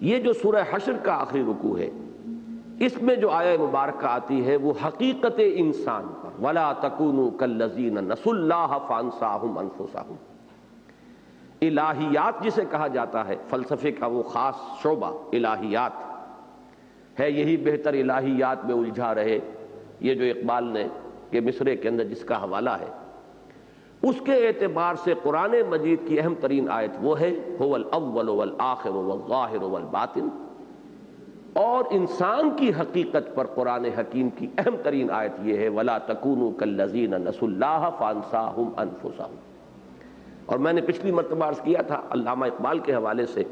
یہ جو سورہ حشر کا آخری رکوع ہے، اس میں جو آیہ مبارکہ آتی ہے وہ حقیقت انسان پر، وَلَا تَكُونُوا كَالَّذِينَ نَسُوا اللَّهَ فَأَنسَاهُمْ أَنفُسَهُمْ۔ الہیات جسے کہا جاتا ہے، فلسفے کا وہ خاص شعبہ الہیات ہے، یہی بہتر الہیات میں الجھا رہے۔ یہ جو اقبال نے کہ مصرے کے اندر جس کا حوالہ ہے، اس کے اعتبار سے قرآن مجید کی اہم ترین آیت وہ ہے هو الاول والآخر والظاہر والباطن، اور انسان کی حقیقت پر قرآن حکیم کی اہم ترین آیت یہ ہے وَلَا تَكُونُوا كَالَّذِينَ نَسُوا اللَّهَ فَأَنسَاهُمْ أَنفُسَهُمْ۔ اور میں نے پچھلی مرتبہ عرض کیا تھا علامہ اقبال کے حوالے سے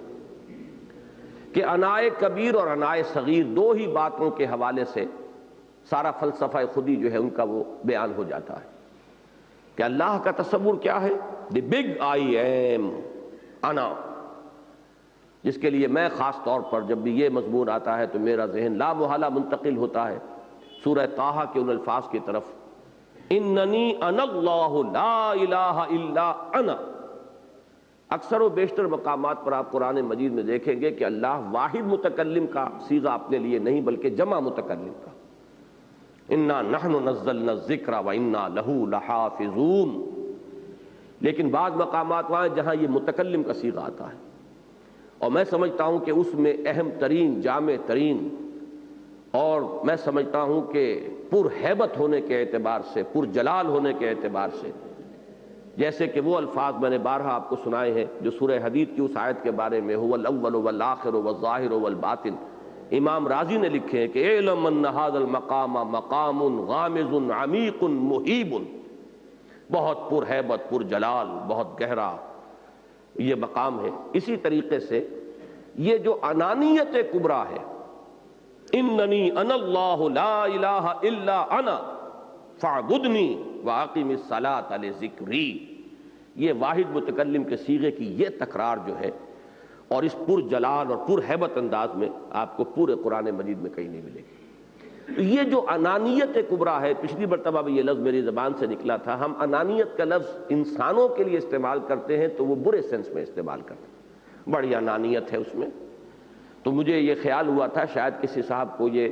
کہ انائے کبیر اور انائے صغیر دو ہی باتوں کے حوالے سے سارا فلسفہ خودی جو ہے ان کا وہ بیان ہو جاتا ہے کہ اللہ کا تصور کیا ہے، دی بگ آئی ایم، انا، جس کے لیے میں خاص طور پر جب بھی یہ مضمون آتا ہے تو میرا ذہن لا محالہ منتقل ہوتا ہے سورہ طٰہٰ کے ان الفاظ کی طرف، اننی انا اللہ لا الہ الا انا۔ اکثر و بیشتر مقامات پر آپ قرآن مجید میں دیکھیں گے کہ اللہ واحد متکلم کا صیغہ اپنے لیے نہیں بلکہ جمع متکلم کا، انا نحن نزلنا الذکر وانا لہ لحافظون۔ لیکن بعض مقامات وہاں جہاں یہ متکلم کا صیغہ آتا ہے، اور میں سمجھتا ہوں کہ اس میں اہم ترین، جامع ترین، اور میں سمجھتا ہوں کہ پر ہیبت ہونے کے اعتبار سے، پر جلال ہونے کے اعتبار سے، جیسے کہ وہ الفاظ میں نے بارہا آپ کو سنائے ہیں جو سورہ حدید کی اس آیت کے بارے میں هو الاول والآخر والظاہر والباطن، امام رازی نے لکھے ہیں کہ اعلم ان ھذا المقام مقام غامض عمیق مہیب، بہت پر ہیبت، پر جلال، بہت گہرا یہ مقام ہے۔ اسی طریقے سے یہ جو انانیت کبریٰ ہے، اننی انا اللہ لا الہ الا انا فاعبدنی واقم الصلاۃ لذکری، یہ واحد متکلم کے صیغے کی یہ تکرار جو ہے، اور اس پر جلال اور پر ہیبت انداز میں آپ کو پورے قرآن مجید میں کہیں نہیں ملے گی۔ یہ جو انانیت کبریٰ ہے، پچھلی مرتبہ بھی یہ لفظ میری زبان سے نکلا تھا، ہم انانیت کا لفظ انسانوں کے لیے استعمال کرتے ہیں تو وہ برے سینس میں استعمال کرتے ہیں، بڑی انانیت ہے اس میں۔ تو مجھے یہ خیال ہوا تھا شاید کسی صاحب کو یہ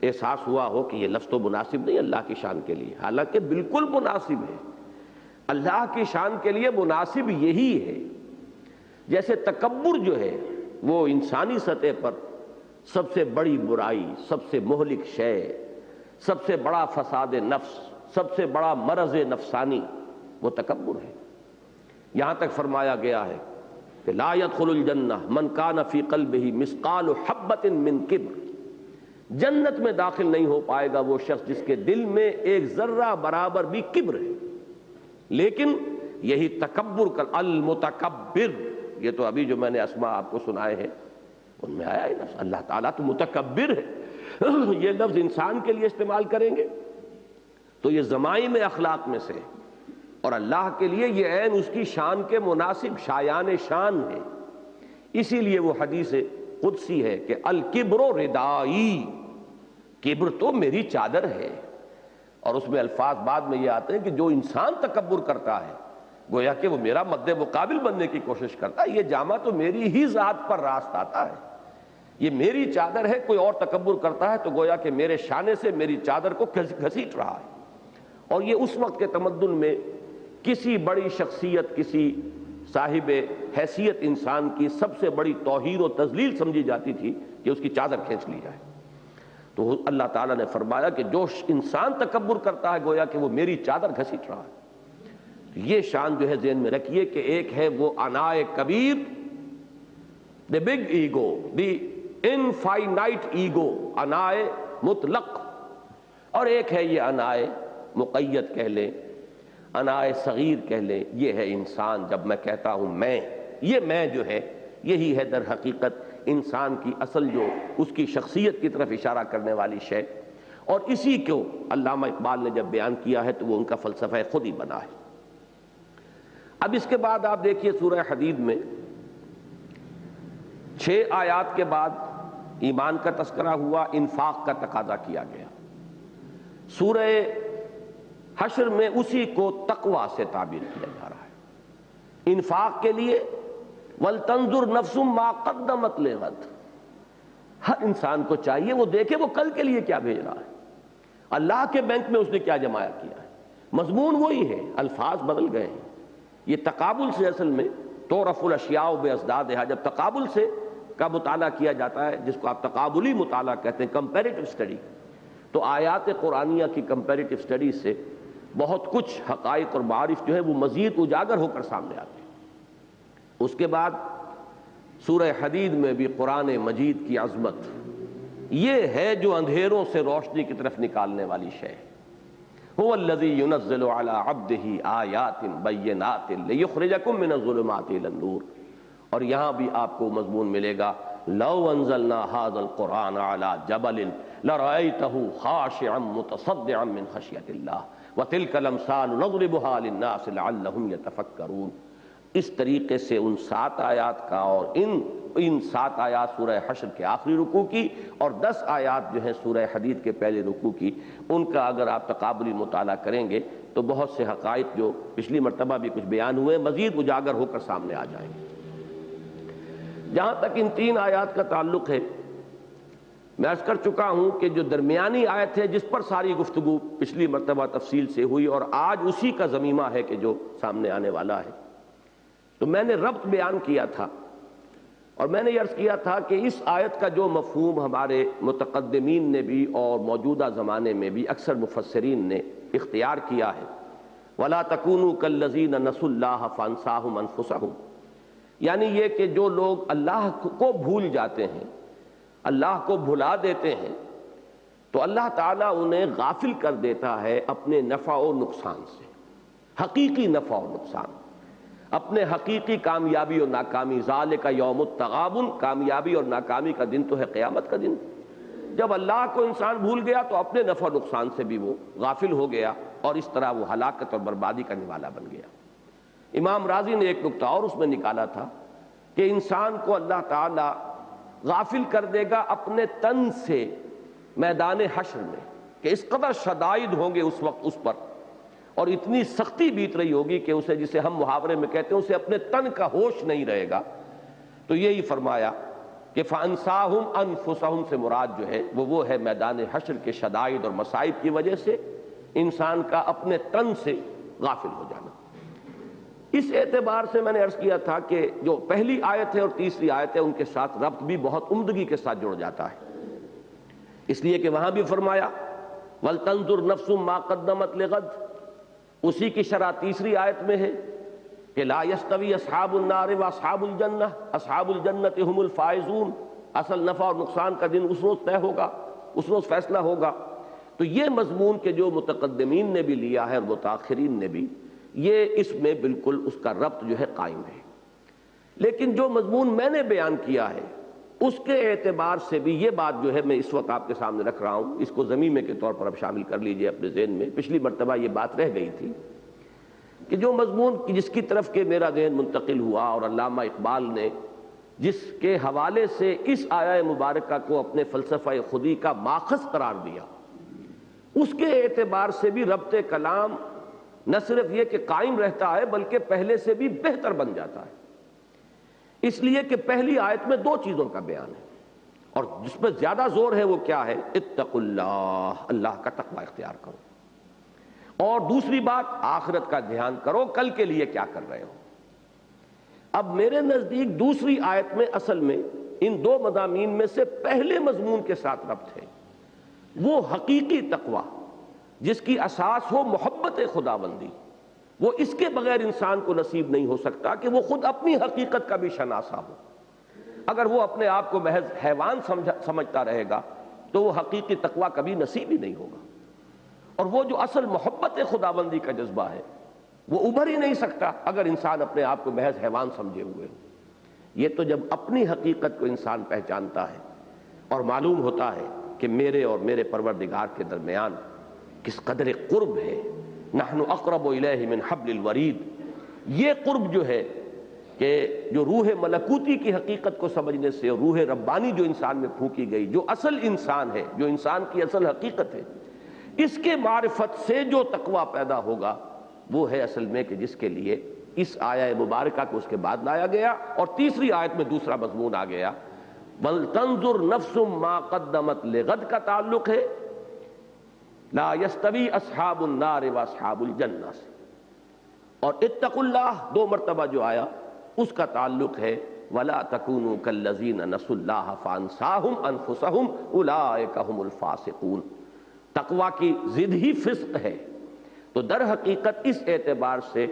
احساس ہوا ہو کہ یہ لفظ تو مناسب نہیں اللہ کی شان کے لیے، حالانکہ بالکل مناسب ہے، اللہ کی شان کے لیے مناسب یہی ہے۔ جیسے تکبر جو ہے وہ انسانی سطح پر سب سے بڑی برائی، سب سے مہلک شے، سب سے بڑا فساد نفس، سب سے بڑا مرض نفسانی وہ تکبر ہے۔ یہاں تک فرمایا گیا ہے کہ لا يدخل الجنہ من کان فی قلبہ مثقال حبۃ من کبر، جنت میں داخل نہیں ہو پائے گا وہ شخص جس کے دل میں ایک ذرہ برابر بھی کبر ہے۔ لیکن یہی تکبر کا المتکبر، یہ تو ابھی جو میں نے اسماء آپ کو سنائے ہیں ان میں آیا ہے لفظ، اللہ تعالیٰ تو متکبر ہے، یہ لفظ انسان کے لیے استعمال کریں گے تو یہ ضمائم اخلاق میں سے، اور اللہ کے لیے یہ عین اس کی شان کے مناسب شایان شان ہے۔ اسی لیے وہ حدیث قدسی ہے کہ الکبر ردائی، کبر تو میری چادر ہے، اور اس میں الفاظ بعد میں یہ آتے ہیں کہ جو انسان تکبر کرتا ہے گویا کہ وہ میرا مد مقابل بننے کی کوشش کرتا ہے، یہ جامہ تو میری ہی ذات پر راست آتا ہے، یہ میری چادر ہے، کوئی اور تکبر کرتا ہے تو گویا کہ میرے شانے سے میری چادر کو گھسیٹ رہا ہے۔ اور یہ اس وقت کے تمدن میں کسی بڑی شخصیت، کسی صاحب حیثیت انسان کی سب سے بڑی توہین و تذلیل سمجھی جاتی تھی کہ اس کی چادر کھینچ لی جائے۔ تو اللہ تعالیٰ نے فرمایا کہ جو انسان تکبر کرتا ہے گویا کہ وہ میری چادر گھسیٹ رہا ہے۔ یہ شان جو ہے ذہن میں رکھیے کہ ایک ہے وہ انائے کبیر، the big ego, the infinite ego, انائے مطلق، اور ایک ہے یہ انائے مقید کہہ لیں، انائے صغیر کہہ لیں، یہ ہے انسان۔ جب میں کہتا ہوں میں، یہ میں جو ہے یہی ہے در حقیقت انسان کی اصل جو اس کی شخصیت کی طرف اشارہ کرنے والی شے، اور اسی کو علامہ اقبال نے جب بیان کیا ہے تو وہ ان کا فلسفہ خود ہی بنا ہے۔ اب اس کے بعد آپ دیکھیے سورہ حدید میں 6 آیات کے بعد ایمان کا تذکرہ ہوا، انفاق کا تقاضا کیا گیا۔ سورہ حشر میں اسی کو تقوی سے تعبیر کیا جا رہا ہے۔ انفاق کے لیے وَلْتَنْظُرْ نَفْسٌ مَا قَدَّمَتْ لِغَدٍ، ہر انسان کو چاہیے وہ دیکھے وہ کل کے لیے کیا بھیج رہا ہے، اللہ کے بینک میں اس نے کیا جمایا کیا ہے۔ مضمون وہی ہے، الفاظ بدل گئے ہیں۔ یہ تقابل سے اصل میں تعرف الاشیاء بازدادها، جب تقابل سے کا مطالعہ کیا جاتا ہے جس کو آپ تقابلی مطالعہ کہتے ہیں، کمپیریٹو اسٹڈی، تو آیات قرآنیہ کی کمپیریٹو اسٹڈی سے بہت کچھ حقائق اور معارف جو ہے وہ مزید اجاگر ہو کر سامنے آتے ہیں۔ اس کے بعد سورہ حدید میں بھی قرآن مجید کی عظمت یہ ہے جو اندھیروں سے روشنی کی طرف نکالنے والی شے ہے۔ هو الذی ينزل على عبده آیات بینات لیخرجکم من الظلمات الى النور، اور یہاں بھی آپ کو مضمون ملے گا لو انزلنا هذا القرآن على جبل لرأيته خاشعا متصدعا من خشیۃ اللہ وتلك الامثال نضربها للناس لعلهم يتفکرون۔ اس طریقے سے ان 7 آیات کا اور ان 7 آیات سورہ حشر کے آخری رکوع کی اور 10 آیات جو ہیں سورہ حدید کے پہلے رکوع کی، ان کا اگر آپ تقابلی مطالعہ کریں گے تو بہت سے حقائق جو پچھلی مرتبہ بھی کچھ بیان ہوئے مزید اجاگر ہو کر سامنے آ جائیں گے۔ جہاں تک ان 3 آیات کا تعلق ہے، میں عرض کر چکا ہوں کہ جو درمیانی آیت ہے جس پر ساری گفتگو پچھلی مرتبہ تفصیل سے ہوئی اور آج اسی کا ضمیمہ ہے کہ جو سامنے آنے والا ہے، تو میں نے ربط بیان کیا تھا اور میں نے عرض کیا تھا کہ اس آیت کا جو مفہوم ہمارے متقدمین نے بھی اور موجودہ زمانے میں بھی اکثر مفسرین نے اختیار کیا ہے، وَلَا تَكُونُوا كَالَّذِينَ نَسُوا اللَّهَ فَأَنسَاهُمْ أَنفُسَهُمْ، یعنی یہ کہ جو لوگ اللہ کو بھول جاتے ہیں، اللہ کو بھلا دیتے ہیں، تو اللہ تعالیٰ انہیں غافل کر دیتا ہے اپنے نفع و نقصان سے، حقیقی نفع و نقصان، اپنے حقیقی کامیابی اور ناکامی۔ ذالک یوم التغابن، کامیابی اور ناکامی کا دن تو ہے قیامت کا دن۔ جب اللہ کو انسان بھول گیا تو اپنے نفع و نقصان سے بھی وہ غافل ہو گیا اور اس طرح وہ ہلاکت اور بربادی کا نوالا بن گیا۔ امام راضی نے ایک نقطہ اور اس میں نکالا تھا کہ انسان کو اللہ تعالی غافل کر دے گا اپنے تن سے میدان حشر میں، کہ اس قدر شدائد ہوں گے اس وقت اس پر، اور اتنی سختی بیت رہی ہوگی کہ اسے، جسے ہم محاورے میں کہتے ہیں، اسے اپنے تن کا ہوش نہیں رہے گا۔ تو یہی فرمایا کہ فَأَنسَاهُمْ أَنفُسَهُمْ سے مراد جو ہے وہ ہے میدان حشر کے شدائد اور مصائب کی وجہ سے انسان کا اپنے تن سے غافل ہو جانا۔ اس اعتبار سے میں نے عرض کیا تھا کہ جو پہلی آیت ہے اور تیسری آیت ہے ان کے ساتھ ربط بھی بہت عمدگی کے ساتھ جڑ جاتا ہے، اس لیے کہ وہاں بھی فرمایا وَلْتَنْظُرْ نَفْسٌ مَا قَدَّمَتْ لِغَدٍ، اسی کی شرح تیسری آیت میں ہے کہ لا یستوی اصحاب النار و اصحاب الجنہ، اصحاب الجنت هم الفائزون، اصل نفع اور نقصان کا دن اس روز طے ہوگا، اس روز فیصلہ ہوگا۔ تو یہ مضمون کہ جو متقدمین نے بھی لیا ہے اور متاخرین نے بھی، یہ اس میں بالکل اس کا ربط جو ہے قائم ہے۔ لیکن جو مضمون میں نے بیان کیا ہے اس کے اعتبار سے بھی یہ بات جو ہے میں اس وقت آپ کے سامنے رکھ رہا ہوں، اس کو ضمیمے کے طور پر اب شامل کر لیجئے اپنے ذہن میں۔ پچھلی مرتبہ یہ بات رہ گئی تھی کہ جو مضمون جس کی طرف کہ میرا ذہن منتقل ہوا اور علامہ اقبال نے جس کے حوالے سے اس آیہ مبارکہ کو اپنے فلسفہ خودی کا ماخذ قرار دیا، اس کے اعتبار سے بھی ربط کلام نہ صرف یہ کہ قائم رہتا ہے بلکہ پہلے سے بھی بہتر بن جاتا ہے، اس لیے کہ پہلی آیت میں 2 چیزوں کا بیان ہے اور جس پر زیادہ زور ہے وہ کیا ہے؟ اتقوا اللہ، اللہ کا تقوی اختیار کرو، اور دوسری بات آخرت کا دھیان کرو، کل کے لیے کیا کر رہے ہو۔ اب میرے نزدیک دوسری آیت میں اصل میں ان 2 مضامین میں سے پہلے مضمون کے ساتھ ربط ہے، وہ حقیقی تقوی جس کی اساس ہو محبت خداوندی، وہ اس کے بغیر انسان کو نصیب نہیں ہو سکتا کہ وہ خود اپنی حقیقت کا بھی شناسا ہو۔ اگر وہ اپنے آپ کو محض حیوان سمجھتا رہے گا تو وہ حقیقی تقوی کبھی نصیب ہی نہیں ہوگا، اور وہ جو اصل محبت خداوندی کا جذبہ ہے وہ ابھر ہی نہیں سکتا اگر انسان اپنے آپ کو محض حیوان سمجھے ہوئے ہو۔ یہ تو جب اپنی حقیقت کو انسان پہچانتا ہے اور معلوم ہوتا ہے کہ میرے اور میرے پروردگار کے درمیان کس قدر قرب ہے، نحن اقرب الیہ من حبل الورید، یہ قرب جو ہے کہ جو روح ملکوتی کی حقیقت کو سمجھنے سے، روح ربانی جو انسان میں پھونکی گئی، جو اصل انسان ہے، جو انسان کی اصل حقیقت ہے، اس کے معرفت سے جو تقوی پیدا ہوگا وہ ہے اصل میں کہ جس کے لیے اس آیہ مبارکہ کو اس کے بعد لایا گیا، اور تیسری آیت میں دوسرا مضمون آ گیا، وَلْتَنظُرْ نَفْسٌ مَا قَدَّمَتْ لِغَدٍ کا تعلق ہے لا يستوی اصحاب النار واصحاب الجنہ سے، اور اتقوا اللہ 2 مرتبہ جو آیا اس کا تعلق ہے وَلَا تَكُونُوا كَالَّذِينَ نَسُوا اللَّهَ فَأَنسَاهُمْ أَنفُسَهُمْ أُولَٰئِكَ هُمُ الْفَاسِقُونَ۔ تقویٰ کی ضد ہی فسق ہے، تو در حقیقت اس اعتبار سے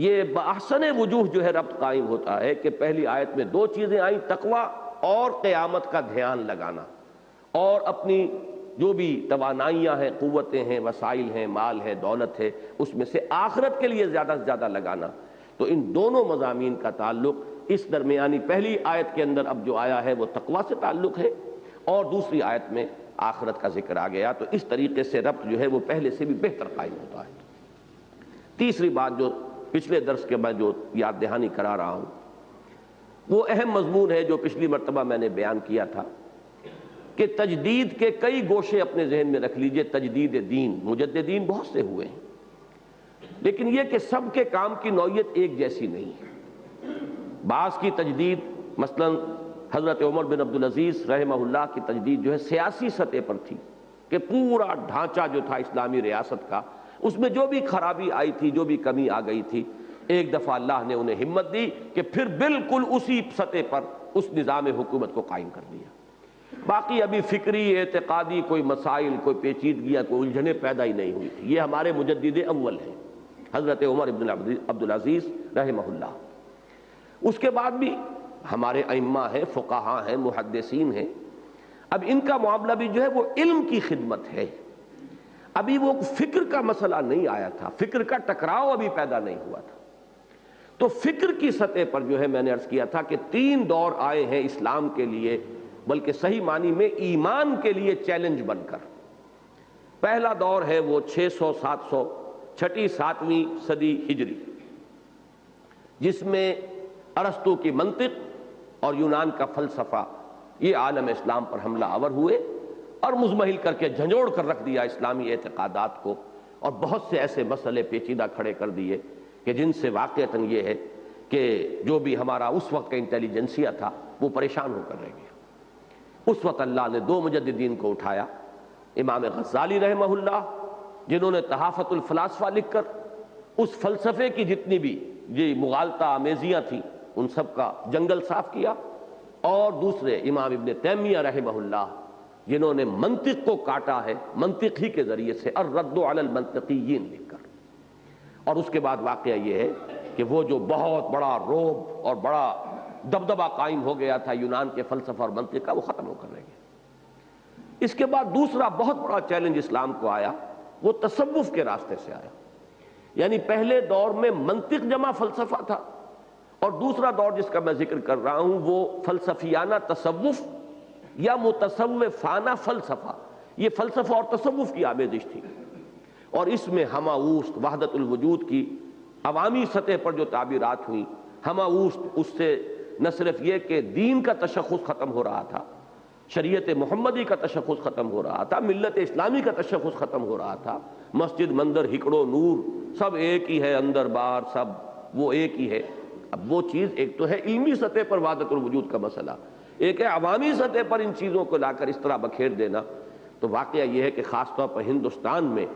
یہ بأحسن وجوہ جو ہے ربط قائم ہوتا ہے کہ پہلی آیت میں 2 چیزیں آئیں، تقویٰ اور قیامت کا دھیان لگانا، اور اپنی جو بھی توانائیاں ہیں، قوتیں ہیں، وسائل ہیں، مال ہے، دولت ہے، اس میں سے آخرت کے لیے زیادہ سے زیادہ لگانا۔ تو ان دونوں مضامین کا تعلق اس درمیانی پہلی آیت کے اندر اب جو آیا ہے وہ تقویٰ سے تعلق ہے، اور دوسری آیت میں آخرت کا ذکر آ گیا، تو اس طریقے سے ربط جو ہے وہ پہلے سے بھی بہتر قائم ہوتا ہے۔ تیسری بات جو پچھلے درس کے میں جو یاد دہانی کرا رہا ہوں، وہ اہم مضمون ہے جو پچھلی مرتبہ میں نے بیان کیا تھا کہ تجدید کے کئی گوشے اپنے ذہن میں رکھ لیجئے۔ تجدید دین، مجددین بہت سے ہوئے ہیں، لیکن یہ کہ سب کے کام کی نوعیت ایک جیسی نہیں ہے۔ بعض کی تجدید، مثلا حضرت عمر بن عبدالعزیز رحمہ اللہ کی تجدید جو ہے سیاسی سطح پر تھی، کہ پورا ڈھانچہ جو تھا اسلامی ریاست کا، اس میں جو بھی خرابی آئی تھی، جو بھی کمی آ گئی تھی، ایک دفعہ اللہ نے انہیں ہمت دی کہ پھر بالکل اسی سطح پر اس نظام حکومت کو قائم کر دیا۔ باقی ابھی فکری اعتقادی کوئی مسائل، کوئی پیچیدگیاں، کوئی الجھنیں پیدا ہی نہیں ہوئی تھی۔ یہ ہمارے مجدد اول ہیں حضرت عمر بن عبدالعزیز رحمہ اللہ۔ اس کے بعد بھی ہمارے ائمہ ہیں، فقہاء ہیں، محدثین ہیں۔ اب ان کا معاملہ بھی جو ہے وہ علم کی خدمت ہے، ابھی وہ فکر کا مسئلہ نہیں آیا تھا، فکر کا ٹکراؤ ابھی پیدا نہیں ہوا تھا۔ تو فکر کی سطح پر جو ہے میں نے عرض کیا تھا کہ 3 دور آئے ہیں اسلام کے لیے، بلکہ صحیح معنی میں ایمان کے لیے چیلنج بن کر۔ پہلا دور ہے وہ 600-700 چھٹی 7ویں صدی ہجری، جس میں ارسطو کی منطق اور یونان کا فلسفہ یہ عالم اسلام پر حملہ آور ہوئے اور مزمحل کر کے جھنجھوڑ کر رکھ دیا اسلامی اعتقادات کو، اور بہت سے ایسے مسئلے پیچیدہ کھڑے کر دیے کہ جن سے واقعتاً یہ ہے کہ جو بھی ہمارا اس وقت کا انٹیلیجنسیا تھا وہ پریشان ہو کر رہ گیا۔ اس وقت اللہ نے 2 مجددین کو اٹھایا، امام غزالی رحمہ اللہ، جنہوں نے تحافت الفلاسفہ لکھ کر اس فلسفے کی جتنی بھی یہ مغالطہ آمیزیاں تھیں ان سب کا جنگل صاف کیا، اور دوسرے امام ابن تیمیہ رحمہ اللہ، جنہوں نے منطق کو کاٹا ہے منطق ہی کے ذریعے سے، الرد علی المنطقیین لکھ کر۔ اور اس کے بعد واقعہ یہ ہے کہ وہ جو بہت بڑا رعب اور بڑا دبدبہ قائم ہو گیا تھا یونان کے فلسفہ اور منطق کا، وہ ختم ہو کر رہ گیا۔ اس کے بعد دوسرا بہت بڑا چیلنج اسلام کو آیا، وہ تصوف کے راستے سے آیا۔ یعنی پہلے دور میں منطق جمع فلسفہ تھا، اور دوسرا دور جس کا میں ذکر کر رہا ہوں وہ فلسفیانہ تصوف یا متصوفانہ فلسفہ، یہ فلسفہ اور تصوف کی آمیزش تھی، اور اس میں ہمہ اوست وحدت الوجود کی عوامی سطح پر جو تعبیرات ہوئیں، ہمہ اوست اس سے نہ صرف یہ کہ دین کا تشخص ختم ہو رہا تھا، شریعت محمدی کا تشخص ختم ہو رہا تھا، ملت اسلامی کا تشخص ختم ہو رہا تھا، مسجد مندر ہکڑو نور سب ایک ہی ہے، اندر باہر سب وہ ایک ہی ہے۔ اب وہ چیز ایک تو ہے علمی سطح پر وحدت الوجود کا مسئلہ، ایک ہے عوامی سطح پر ان چیزوں کو لا کر اس طرح بکھیر دینا۔ تو واقعہ یہ ہے کہ خاص طور پر ہندوستان میں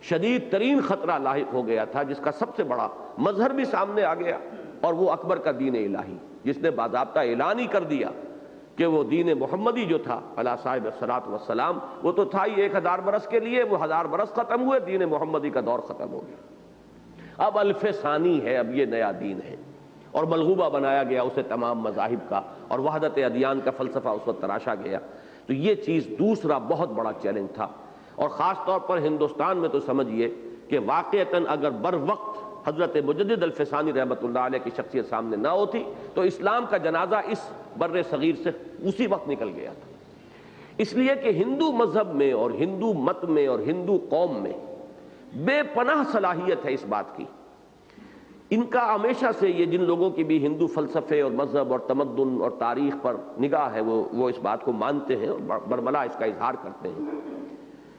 شدید ترین خطرہ لاحق ہو گیا تھا، جس کا سب سے بڑا مظہر بھی سامنے آ گیا، اور وہ اکبر کا دین الہی، جس نے باضابطہ اعلان ہی کر دیا کہ وہ دین محمدی جو تھا علی صاحب الصلاۃ والسلام، وہ تو تھا ہی 1000 برس کے لیے، وہ 1000 برس ختم ہوئے، دین محمدی کا دور ختم ہو گیا، اب الف ثانی ہے، اب یہ نیا دین ہے، اور ملغوبہ بنایا گیا اسے تمام مذاہب کا، اور وحدت ادیان کا فلسفہ اس وقت تراشا گیا۔ تو یہ چیز دوسرا بہت بڑا چیلنج تھا، اور خاص طور پر ہندوستان میں تو سمجھیے کہ واقعتاً اگر بر وقت حضرت مجدد الفسانی رحمۃ اللہ علیہ کی شخصیت سامنے نہ ہوتی تو اسلام کا جنازہ اس بر صغیر سے اسی وقت نکل گیا تھا۔ اس لیے کہ ہندو مذہب میں اور ہندو مت میں اور ہندو قوم میں بے پناہ صلاحیت ہے اس بات کی۔ ان کا ہمیشہ سے یہ جن لوگوں کی بھی ہندو فلسفے اور مذہب اور تمدن اور تاریخ پر نگاہ ہے وہ اس بات کو مانتے ہیں اور برملا اس کا اظہار کرتے ہیں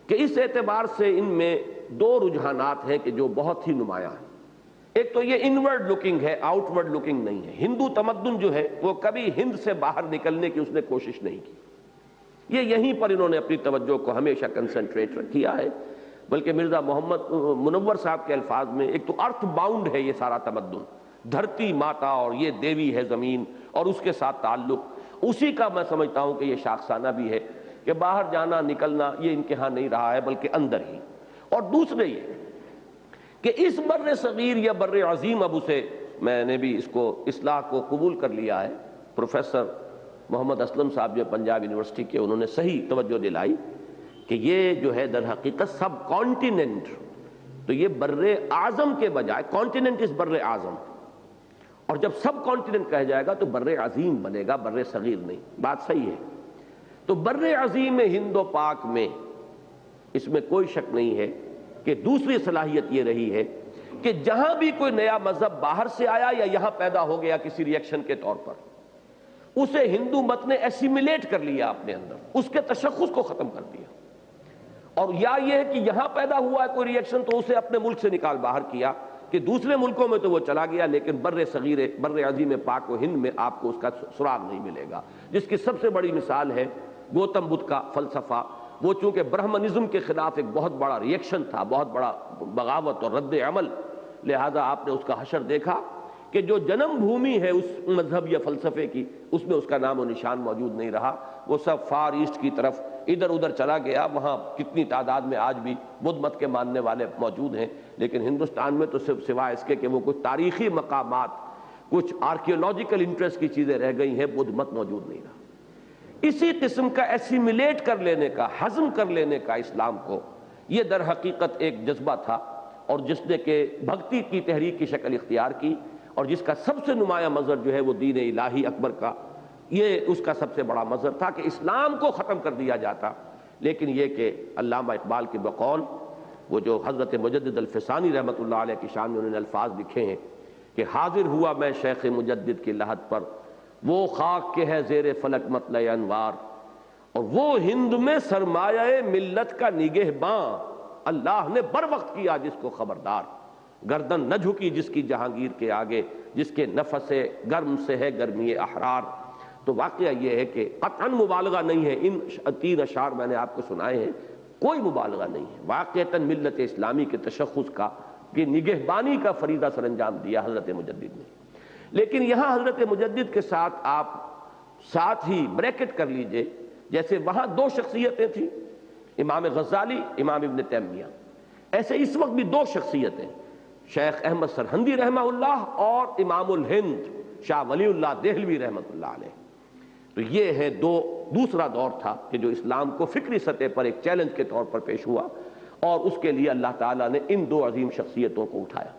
کہ اس اعتبار سے ان میں 2 رجحانات ہیں کہ جو بہت ہی نمایاں ہیں۔ ایک تو یہ انورڈ لکنگ ہے، آؤٹ ورڈ لکنگ نہیں ہے۔ ہندو تمدن جو ہے وہ کبھی ہند سے باہر نکلنے کی اس نے کوشش نہیں کی، یہ یہیں پر انہوں نے اپنی توجہ کو ہمیشہ کنسنٹریٹ کیا ہے۔ بلکہ مرزا محمد منور صاحب کے الفاظ میں ایک تو ارتھ باؤنڈ ہے یہ سارا تمدن، دھرتی ماتا اور یہ دیوی ہے زمین اور اس کے ساتھ تعلق، اسی کا میں سمجھتا ہوں کہ یہ شاخسانہ بھی ہے کہ باہر جانا نکلنا یہ ان کے ہاں نہیں رہا ہے بلکہ اندر ہی۔ اور دوسرے یہ کہ اس بر صغیر یا بر عظیم، اب اسے میں نے بھی اس کو اصلاح کو قبول کر لیا ہے، پروفیسر محمد اسلم صاحب جو پنجاب یونیورسٹی کے، انہوں نے صحیح توجہ دلائی کہ یہ جو ہے در حقیقت سب کانٹیننٹ، تو یہ بر اعظم کے بجائے کانٹیننٹ اس بر اعظم، اور جب سب کانٹیننٹ کہا جائے گا تو بر عظیم بنے گا، بر صغیر نہیں۔ بات صحیح ہے۔ تو بر عظیم ہند و پاک میں اس میں کوئی شک نہیں ہے کہ دوسری صلاحیت یہ رہی ہے کہ جہاں بھی کوئی نیا مذہب باہر سے آیا یا یہاں پیدا ہو گیا کسی ریئیکشن کے طور پر، اسے ہندو مت نے ایسیمیلیٹ کر لیا اپنے اندر، اس کے تشخص کو ختم کر دیا۔ اور یا یہ ہے کہ یہاں پیدا ہوا ہے کوئی ریئیکشن تو اسے اپنے ملک سے نکال باہر کیا کہ دوسرے ملکوں میں تو وہ چلا گیا، لیکن بر صغیر بر عظیم پاک و ہند میں آپ کو اس کا سراغ نہیں ملے گا۔ جس کی سب سے بڑی مثال ہے گوتم بدھ کا فلسفہ۔ وہ چونکہ برہمنزم کے خلاف ایک بہت بڑا ریئیکشن تھا، بہت بڑا بغاوت اور رد عمل، لہذا آپ نے اس کا حشر دیکھا کہ جو جنم بھومی ہے اس مذہب یا فلسفے کی، اس میں اس کا نام و نشان موجود نہیں رہا، وہ سب فار ایسٹ کی طرف ادھر ادھر چلا گیا۔ وہاں کتنی تعداد میں آج بھی بدھ مت کے ماننے والے موجود ہیں، لیکن ہندوستان میں تو صرف سوائے اس کے کہ وہ کچھ تاریخی مقامات، کچھ آرکیولوجیکل انٹرسٹ کی چیزیں رہ گئی ہیں، بدھ مت موجود نہیں رہا۔ اسی قسم کا ایسیمیلیٹ کر لینے کا، ہضم کر لینے کا اسلام کو، یہ در حقیقت ایک جذبہ تھا، اور جس نے کہ بھکتی کی تحریک کی شکل اختیار کی، اور جس کا سب سے نمایاں مظہر جو ہے وہ دین الہی اکبر کا، یہ اس کا سب سے بڑا مظہر تھا کہ اسلام کو ختم کر دیا جاتا۔ لیکن یہ کہ علامہ اقبال کے بقول، وہ جو حضرت مجدد الفسانی رحمۃ اللہ علیہ کی شان میں انہوں نے الفاظ لکھے ہیں کہ حاضر ہوا میں شیخ مجدد کی لحد پر، وہ خاک کے ہے زیر فلک مطلع انوار، اور وہ ہند میں سرمایہ ملت کا نگہباں، اللہ نے بر وقت کیا جس کو خبردار، گردن نہ جھکی جس کی جہانگیر کے آگے، جس کے نفس گرم سے ہے گرمی احرار۔ تو واقعہ یہ ہے کہ قطعاً مبالغہ نہیں ہے، ان 3 اشعار میں نے آپ کو سنائے ہیں، کوئی مبالغہ نہیں ہے، واقعتاً ملت اسلامی کے تشخص کا، کہ نگہبانی کا فریضہ سر انجام دیا حضرت مجدد نے۔ لیکن یہاں حضرت مجدد کے ساتھ آپ ساتھ ہی بریکٹ کر لیجئے، جیسے وہاں 2 شخصیتیں تھیں، امام غزالی، امام ابن تیمیہ، ایسے اس وقت بھی 2 شخصیتیں، شیخ احمد سرہندی رحمہ اللہ اور امام الہند شاہ ولی اللہ دہلوی رحمۃ اللہ علیہ۔ تو یہ ہے دوسرا دور تھا کہ جو اسلام کو فکری سطح پر ایک چیلنج کے طور پر پیش ہوا، اور اس کے لیے اللہ تعالیٰ نے ان 2 عظیم شخصیتوں کو اٹھایا۔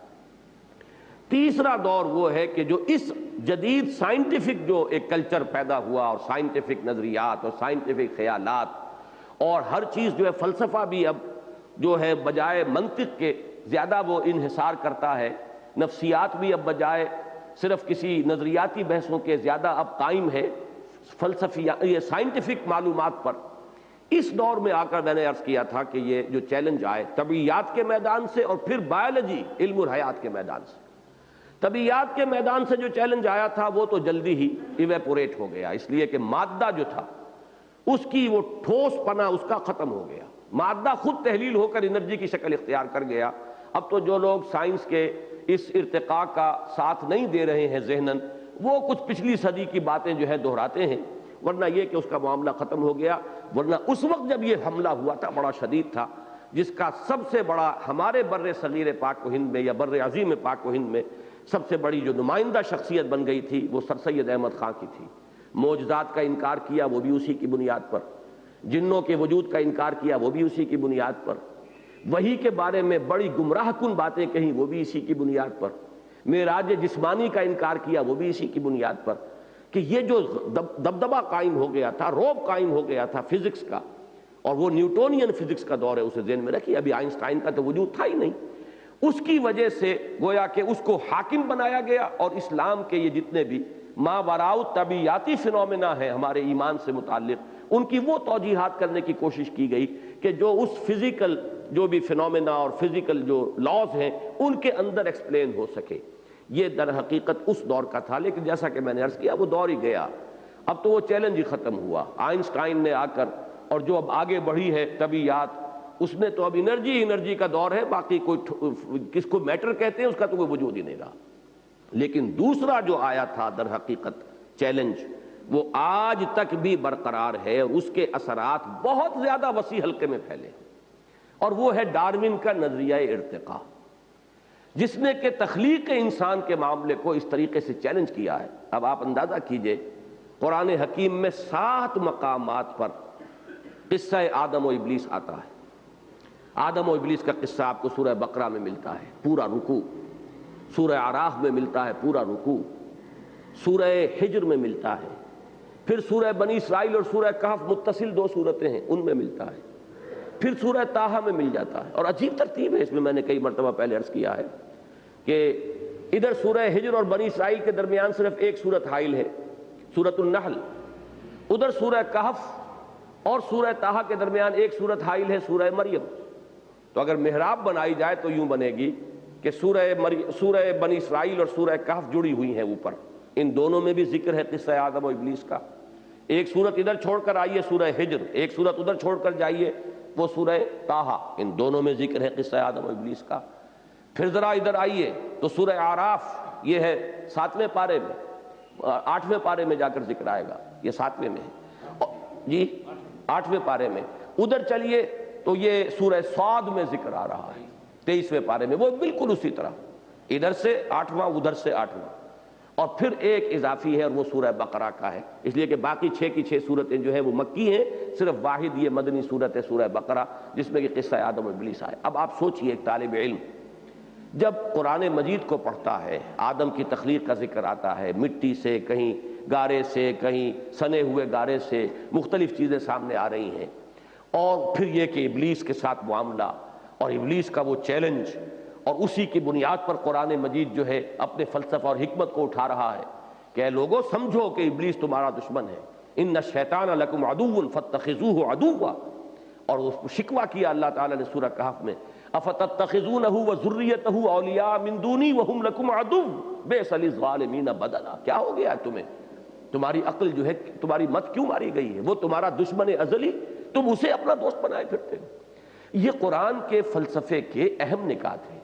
تیسرا دور وہ ہے کہ جو اس جدید سائنٹیفک جو ایک کلچر پیدا ہوا، اور سائنٹیفک نظریات اور سائنٹیفک خیالات، اور ہر چیز جو ہے فلسفہ بھی اب جو ہے بجائے منطق کے زیادہ وہ انحصار کرتا ہے، نفسیات بھی اب بجائے صرف کسی نظریاتی بحثوں کے زیادہ اب قائم ہے فلسفی یہ سائنٹیفک معلومات پر۔ اس دور میں آ کر میں نے عرض کیا تھا کہ یہ جو چیلنج آئے طبیعیات کے میدان سے اور پھر بایولوجی علم الحیات کے میدان سے، طبیعیات کے میدان سے جو چیلنج آیا تھا وہ تو جلدی ہی ایویپوریٹ ہو گیا، اس لیے کہ مادہ جو تھا اس کی وہ ٹھوس پنا اس کا ختم ہو گیا، مادہ خود تحلیل ہو کر انرجی کی شکل اختیار کر گیا۔ اب تو جو لوگ سائنس کے اس ارتقاء کا ساتھ نہیں دے رہے ہیں ذہناً، وہ کچھ پچھلی صدی کی باتیں جو ہے دہراتے ہیں، ورنہ یہ کہ اس کا معاملہ ختم ہو گیا۔ ورنہ اس وقت جب یہ حملہ ہوا تھا بڑا شدید تھا، جس کا سب سے بڑا ہمارے بر صغیر پاک و ہند میں یا بر عظیم پاک و ہند میں سب سے بڑی جو نمائندہ شخصیت بن گئی تھی وہ سر سید احمد خان کی تھی۔ معجزات کا انکار کیا وہ بھی اسی کی بنیاد پر، جنوں کے وجود کا انکار کیا وہ بھی اسی کی بنیاد پر، وحی کے بارے میں بڑی گمراہ کن باتیں کہیں وہ بھی اسی کی بنیاد پر، معراج جسمانی کا انکار کیا وہ بھی اسی کی بنیاد پر، کہ یہ جو دبدبہ قائم ہو گیا تھا، رعب قائم ہو گیا تھا فزکس کا، اور وہ نیوٹونین فزکس کا دور ہے، اسے ذہن میں رکھیے، ابھی آئنسٹائن کا تو وجود تھا ہی نہیں، اس کی وجہ سے گویا کہ اس کو حاکم بنایا گیا، اور اسلام کے یہ جتنے بھی ما وراء طبیعیاتی فنومینا ہیں ہمارے ایمان سے متعلق، ان کی وہ توجیحات کرنے کی کوشش کی گئی کہ جو اس فزیکل جو بھی فینومینا اور فزیکل جو لاز ہیں ان کے اندر ایکسپلین ہو سکے. یہ در حقیقت اس دور کا تھا، لیکن جیسا کہ میں نے عرض کیا وہ دور ہی گیا. اب تو وہ چیلنج ہی ختم ہوا. آئنسٹائن نے آ کر، اور جو اب آگے بڑھی ہے طبیعیات، اس نے تو اب انرجی کا دور ہے، باقی کوئی کس کو میٹر کہتے ہیں اس کا تو کوئی وجود ہی نہیں رہا. لیکن دوسرا جو آیا تھا در حقیقت چیلنج، وہ آج تک بھی برقرار ہے اور اس کے اثرات بہت زیادہ وسیع حلقے میں پھیلے، اور وہ ہے ڈارون کا نظریہ ارتقاء، جس نے کہ تخلیق انسان کے معاملے کو اس طریقے سے چیلنج کیا ہے. اب آپ اندازہ کیجئے، قرآن حکیم میں 7 مقامات پر قصہ آدم و ابلیس آتا ہے. آدم و ابلیس کا قصہ آپ کو سورہ بقرہ میں ملتا ہے پورا رکوع، سورہ اعراف میں ملتا ہے پورا رکوع، سورہ حجر میں ملتا ہے، پھر سورہ بنی اسرائیل اور سورہ کہف متصل 2 سورتیں ہیں ان میں ملتا ہے، پھر سورہ طٰہٰ میں مل جاتا ہے. اور عجیب ترتیب ہے اس میں نے کئی مرتبہ پہلے عرض کیا ہے کہ ادھر سورہ حجر اور بنی اسرائیل کے درمیان صرف ایک سورت حائل ہے، سورۃ النحل. ادھر سورہ کہف اور سورہ طٰہٰ کے درمیان ایک سورت حائل ہے، سورہ مریم. تو اگر محراب بنائی جائے تو یوں بنے گی کہ سورہ بنی اسرائیل اور سورہ کہف جڑی ہوئی ہیں اوپر، ان دونوں میں بھی ذکر ہے قصہ آدم و ابلیس کا. ایک سورت ادھر چھوڑ کر آئیے سورہ حجر، ایک سورت ادھر چھوڑ کر جائیے وہ سورہ طٰہٰ، ان دونوں میں ذکر ہے قصہ آدم و ابلیس کا. پھر ذرا ادھر آئیے تو سورہ اعراف، یہ ہے 7ویں پارے میں، 8ویں پارے میں جا کر ذکر آئے گا، یہ 7ویں میں ہے جی، 8ویں پارے میں. ادھر چلیے تو یہ سورہ صاد میں ذکر آ رہا ہے 23ویں پارے میں، وہ بالکل اسی طرح ادھر سے 8واں ادھر سے 8واں. اور پھر ایک اضافی ہے اور وہ سورہ بقرہ کا ہے، اس لیے کہ باقی 6 کی 6 سورتیں جو ہیں وہ مکی ہیں، صرف واحد یہ مدنی سورت ہے سورہ بقرہ جس میں کہ قصہ آدم و ابلیس آئے. اب آپ سوچئے ایک طالب علم جب قرآن مجید کو پڑھتا ہے، آدم کی تخلیق کا ذکر آتا ہے، مٹی سے، کہیں گارے سے، کہیں سنے ہوئے گارے سے مختلف چیزیں سامنے آ رہی ہیں، اور پھر یہ کہ ابلیس کے ساتھ معاملہ اور ابلیس کا وہ چیلنج، اور اسی کی بنیاد پر قرآن مجید جو ہے اپنے فلسفہ اور حکمت کو اٹھا رہا ہے کہ اے لوگوں سمجھو کہ ابلیس تمہارا دشمن ہے، ان الشیطان لکم عدو فاتخذوہ عدوا. اور اس کو شکوہ کیا اللہ تعالیٰ نے سورہ کہف میں، افتتخذونہ وذریتہ اولیاء من دونی وہم لکم عدو بئس للظالمین بدلا. کیا ہو گیا تمہیں؟ تمہاری عقل جو ہے، تمہاری مت کیوں ماری گئی ہے؟ وہ تمہارا دشمن ازلی، تم اسے اپنا دوست بنائے پھرتے ہو. یہ قرآن کے فلسفے کے اہم نکات ہیں.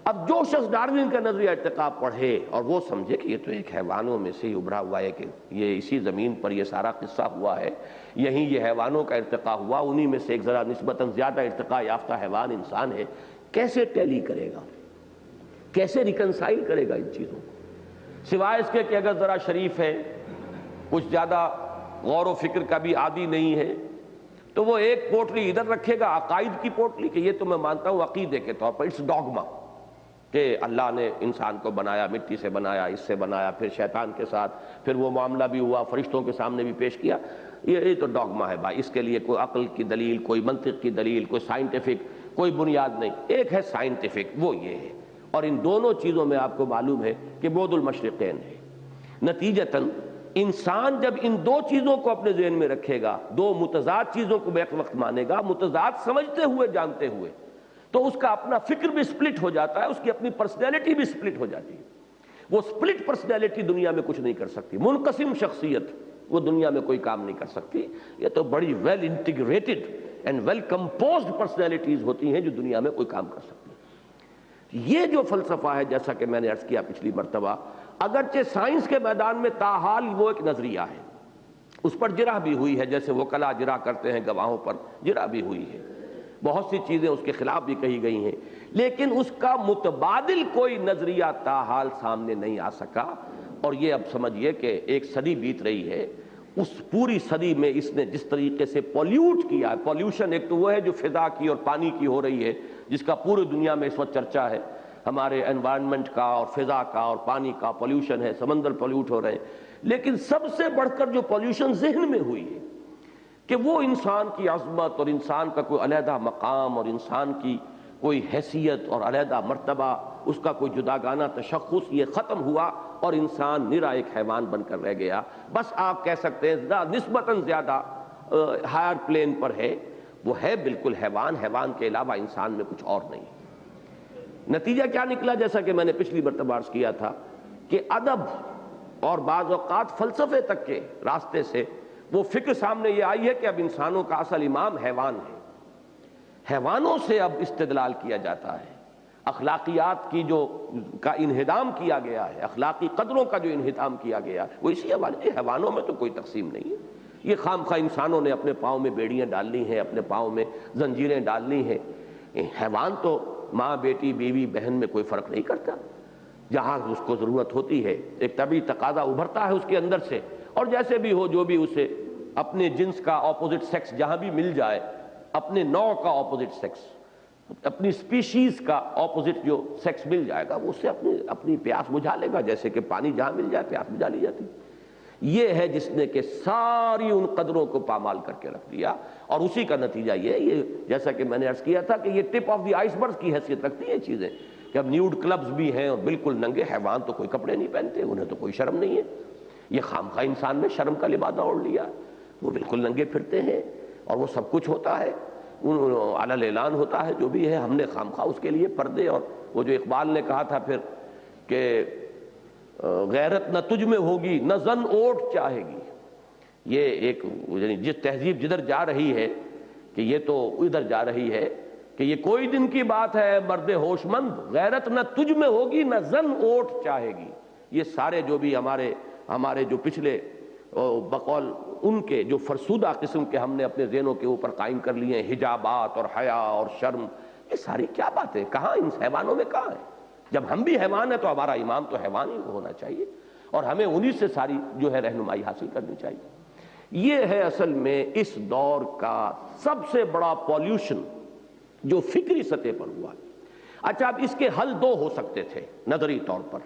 اب جو شخص ڈارون کا نظریہ ارتقاء پڑھے اور وہ سمجھے کہ یہ تو ایک حیوانوں میں سے ہی ابھرا ہوا ہے، کہ یہ اسی زمین پر یہ سارا قصہ ہوا ہے، یہیں یہ حیوانوں کا ارتقاء ہوا، انہی میں سے ایک ذرا نسبتاً زیادہ ارتقاء یافتہ حیوان انسان ہے، کیسے ٹیلی کرے گا، کیسے ریکنسائل کرے گا ان چیزوں کو؟ سوائے اس کے کہ اگر ذرا شریف ہے، کچھ زیادہ غور و فکر کا بھی عادی نہیں ہے، تو وہ ایک پوٹلی ادھر رکھے گا، عقائد کی پوٹلی، کہ یہ تو میں مانتا ہوں عقیدے کے طور پر، اٹس ڈوگما، کہ اللہ نے انسان کو بنایا، مٹی سے بنایا، اس سے بنایا، پھر شیطان کے ساتھ پھر وہ معاملہ بھی ہوا، فرشتوں کے سامنے بھی پیش کیا. یہ تو ڈوگما ہے بھائی، اس کے لیے کوئی عقل کی دلیل، کوئی منطق کی دلیل، کوئی سائنٹیفک کوئی بنیاد نہیں. ایک ہے سائنٹیفک، وہ یہ ہے. اور ان دونوں چیزوں میں آپ کو معلوم ہے کہ بعد المشرقین ہے. نتیجتاً انسان جب ان دو چیزوں کو اپنے ذہن میں رکھے گا، دو متضاد چیزوں کو بیک وقت مانے گا، متضاد سمجھتے ہوئے جانتے ہوئے، تو اس کا اپنا فکر بھی سپلٹ ہو جاتا ہے، اس کی اپنی پرسنالٹی بھی سپلٹ ہو جاتی ہے. وہ سپلٹ پرسنالٹی دنیا میں کچھ نہیں کر سکتی، منقسم شخصیت وہ دنیا میں کوئی کام نہیں کر سکتی. یہ تو بڑی well integrated and well composed personalities ہوتی ہیں جو دنیا میں کوئی کام کر سکتی ہیں. یہ جو فلسفہ ہے، جیسا کہ میں نے عرض کیا پچھلی مرتبہ، اگرچہ سائنس کے میدان میں تاحال وہ ایک نظریہ ہے، اس پر جرح بھی ہوئی ہے، جیسے وکلا جرح کرتے ہیں گواہوں پر، جرح بھی ہوئی ہے، بہت سی چیزیں اس کے خلاف بھی کہی گئی ہیں، لیکن اس کا متبادل کوئی نظریہ تاحال سامنے نہیں آ سکا. اور یہ اب سمجھیے کہ ایک صدی بیت رہی ہے، اس پوری صدی میں اس نے جس طریقے سے پولیوٹ کیا ہے، پولیوشن ایک تو وہ ہے جو فضا کی اور پانی کی ہو رہی ہے، جس کا پوری دنیا میں اس وقت چرچا ہے، ہمارے انوائرنمنٹ کا اور فضا کا اور پانی کا پولیوشن ہے، سمندر پولیوٹ ہو رہے ہیں. لیکن سب سے بڑھ کر جو پولیوشن ذہن میں ہوئی ہے کہ وہ انسان کی عظمت اور انسان کا کوئی علیحدہ مقام اور انسان کی کوئی حیثیت اور علیحدہ مرتبہ، اس کا کوئی جداگانہ تشخص، یہ ختم ہوا اور انسان نرا ایک حیوان بن کر رہ گیا. بس آپ کہہ سکتے ہیں نسبتاً زیادہ ہائر پلین پر ہے. وہ ہے بالکل حیوان، حیوان کے علاوہ انسان میں کچھ اور نہیں۔ نتیجہ کیا نکلا؟ جیسا کہ میں نے پچھلی مرتبہ عرض کیا تھا کہ ادب اور بعض اوقات فلسفے تک کے راستے سے وہ فکر سامنے یہ آئی ہے کہ اب انسانوں کا اصل امام حیوان ہے، حیوانوں سے اب استدلال کیا جاتا ہے، اخلاقیات کی کا انہدام کیا گیا ہے، اخلاقی قدروں کا جو انہدام کیا گیا ہے وہ اسی حوالے سے۔ حیوانوں میں تو کوئی تقسیم نہیں ہے، یہ خام خواہ انسانوں نے اپنے پاؤں میں بیڑیاں ڈالنی ہیں، اپنے پاؤں میں زنجیریں ڈالنی ہیں۔ حیوان تو ماں، بیٹی، بیوی، بہن میں کوئی فرق نہیں کرتا، جہاں اس کو ضرورت ہوتی ہے ایک طبعی تقاضا ابھرتا ہے اس کے اندر سے، اور جیسے بھی ہو جو بھی اسے اپنے جنس کا اپوزٹ سیکس جہاں بھی مل جائے، اپنے نوع کا اپوزٹ سیکس، اپنی سپیشیز کا اپوزٹ جو سیکس مل جائے گا وہ اس سے اپنی پیاس بجھا لے گا، جیسے کہ پانی جہاں مل جائے پیاس بجھا لی جاتی۔ یہ ہے جس نے کہ ساری ان قدروں کو پامال کر کے رکھ دیا، اور اسی کا نتیجہ یہ جیسا کہ میں نے عرض کیا تھا کہ یہ ٹپ آف دی آئس برگ کی حیثیت رکھتی ہیں چیزیں، کہ اب نیوڈ کلبز بھی ہیں اور بالکل ننگے، حیوان تو کوئی کپڑے نہیں پہنتے، انہیں تو کوئی شرم نہیں ہے۔ یہ خامخواہ انسان نے شرم کا لبادہ اوڑھ لیا، وہ بالکل ننگے پھرتے ہیں اور وہ سب کچھ ہوتا ہے، علل اعلان ہوتا ہے جو بھی ہے۔ ہم نے خامخواہ اس کے لیے پردے، اور وہ جو اقبال نے کہا تھا پھر کہ غیرت نہ تجھ میں ہوگی نہ زن اوٹ چاہے گی، یہ ایک یعنی جس تہذیب جدھر جا رہی ہے کہ یہ تو ادھر جا رہی ہے کہ یہ کوئی دن کی بات ہے مرد ہوش مند، غیرت نہ تجھ میں ہوگی نہ زن اوٹ چاہے گی۔ یہ سارے جو بھی ہمارے جو پچھلے بقول ان کے جو فرسودہ قسم کے ہم نے اپنے ذہنوں کے اوپر قائم کر لیے ہیں، حجابات اور حیا اور شرم، یہ ساری کیا باتیں کہاں ان حیوانوں میں کہاں ہیں؟ جب ہم بھی حیوان ہیں تو ہمارا امام تو حیوان ہی ہونا چاہیے، اور ہمیں انہی سے ساری جو ہے رہنمائی حاصل کرنی چاہیے۔ یہ ہے اصل میں اس دور کا سب سے بڑا پالیوشن جو فکری سطح پر ہوا۔ اچھا، اب اس کے حل دو ہو سکتے تھے نظری طور پر۔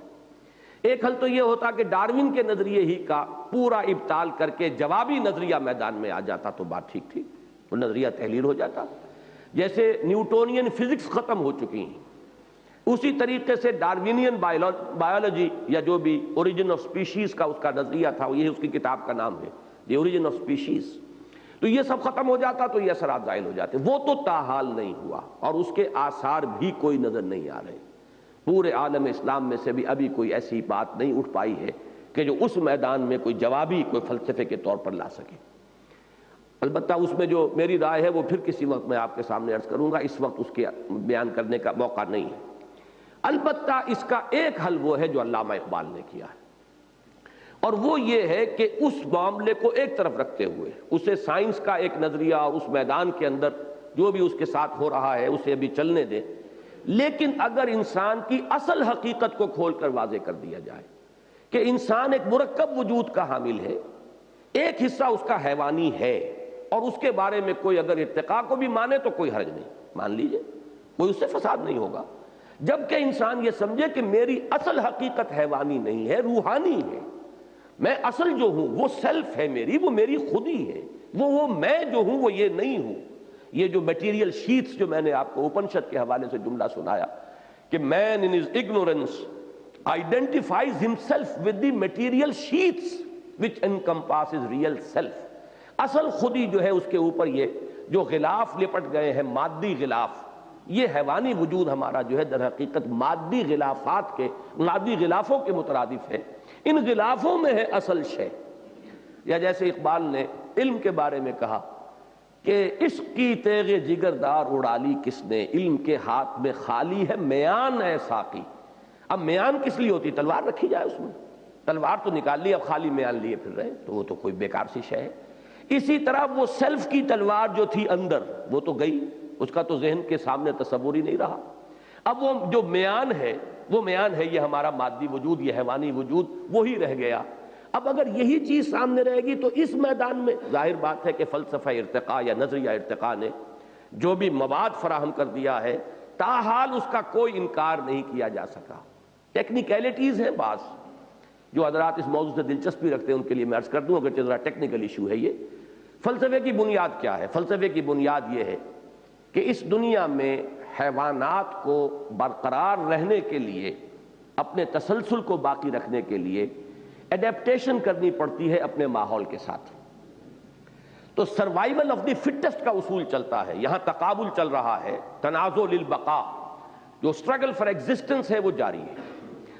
ایک حل تو یہ ہوتا کہ ڈارون کے نظریے ہی کا پورا ابطال کر کے جوابی نظریہ میدان میں آ جاتا تو بات ٹھیک تھی، وہ نظریہ تحلیل ہو جاتا۔ جیسے نیوٹونین فزکس ختم ہو چکی ہیں، اسی طریقے سے ڈارونین بایولوجی یا جو بھی اوریجن آف سپیشیز کا اس کا نظریہ تھا، یہ اس کی کتاب کا نام ہے دی اوریجن آف سپیشیز، تو یہ سب ختم ہو جاتا تو یہ اثرات زائل ہو جاتے۔ وہ تو تاحال نہیں ہوا، اور اس کے آثار بھی کوئی نظر نہیں آ رہے۔ پورے عالم اسلام میں سے بھی ابھی کوئی ایسی بات نہیں اٹھ پائی ہے کہ جو اس میدان میں کوئی جوابی کوئی فلسفے کے طور پر لا سکے۔ البتہ اس میں جو میری رائے ہے وہ پھر کسی وقت میں آپ کے سامنے عرض کروں گا، اس وقت اس کے بیان کرنے کا موقع نہیں ہے۔ البتہ اس کا ایک حل وہ ہے جو علامہ اقبال نے کیا ہے، اور وہ یہ ہے کہ اس معاملے کو ایک طرف رکھتے ہوئے اسے سائنس کا ایک نظریہ اور اس میدان کے اندر جو بھی اس کے ساتھ ہو رہا ہے اسے ابھی چلنے دیں، لیکن اگر انسان کی اصل حقیقت کو کھول کر واضح کر دیا جائے کہ انسان ایک مرکب وجود کا حامل ہے، ایک حصہ اس کا حیوانی ہے، اور اس کے بارے میں کوئی اگر ارتقاء کو بھی مانے تو کوئی حرج نہیں، مان لیجئے، کوئی اس سے فساد نہیں ہوگا، جبکہ انسان یہ سمجھے کہ میری اصل حقیقت حیوانی نہیں ہے، روحانی ہے، میں اصل جو ہوں وہ سیلف ہے میری، وہ میری خودی ہے، وہ میں جو ہوں وہ یہ نہیں ہوں۔ یہ جو میٹیریل شیٹس جو میں نے آپ کو اپنشد کے حوالے سے جملہ سنایا کہ man in his ignorance identifies himself with the material sheaths which encompasses real self, اصل خودی جو ہے اس کے اوپر یہ جو غلاف لپٹ گئے ہیں، مادی غلاف، یہ حیوانی وجود ہمارا جو ہے در حقیقت مادی غلافوں کے مترادف ہے، ان غلافوں میں ہے اصل شے۔ یا جیسے اقبال نے علم کے بارے میں کہا کہ عشق کی تیغ جگردار اڑا لی کس نے، علم کے ہاتھ میں خالی ہے میان اے ساقی۔ اب میان کس لیے ہوتی؟ تلوار رکھی جائے اس میں، تلوار تو نکال لی، اب خالی میان لیے پھر رہے تو وہ تو کوئی بیکار سی شے ہے۔ اسی طرح وہ سیلف کی تلوار جو تھی اندر وہ تو گئی، اس کا تو ذہن کے سامنے تصور ہی نہیں رہا۔ اب وہ جو میان ہے وہ میان ہے یہ ہمارا مادی وجود، یہ حیوانی وجود، وہی رہ گیا۔ اب اگر یہی چیز سامنے رہے گی تو اس میدان میں ظاہر بات ہے کہ فلسفہ ارتقاء یا نظریہ ارتقاء نے جو بھی مواد فراہم کر دیا ہے تاحال اس کا کوئی انکار نہیں کیا جا سکا۔ ٹیکنیکلٹیز ہیں بعض جو حضرات اس موضوع سے دلچسپی رکھتے ہیں ان کے لیے میں عرض کر دوں، اگرچہ ذرا ٹیکنیکل ایشو ہے یہ۔ فلسفے کی بنیاد کیا ہے؟ فلسفے کی بنیاد یہ ہے کہ اس دنیا میں حیوانات کو برقرار رہنے کے لیے، اپنے تسلسل کو باقی رکھنے کے لیے ایڈیپٹیشن کرنی پڑتی ہے اپنے ماحول کے ساتھ۔ تو سروائیول آف دی فٹسٹ کا اصول چلتا ہے، یہاں تقابل چل رہا ہے، تنازع للبقاء، جو اسٹرگل فار ایگزسٹنس ہے وہ جاری ہے،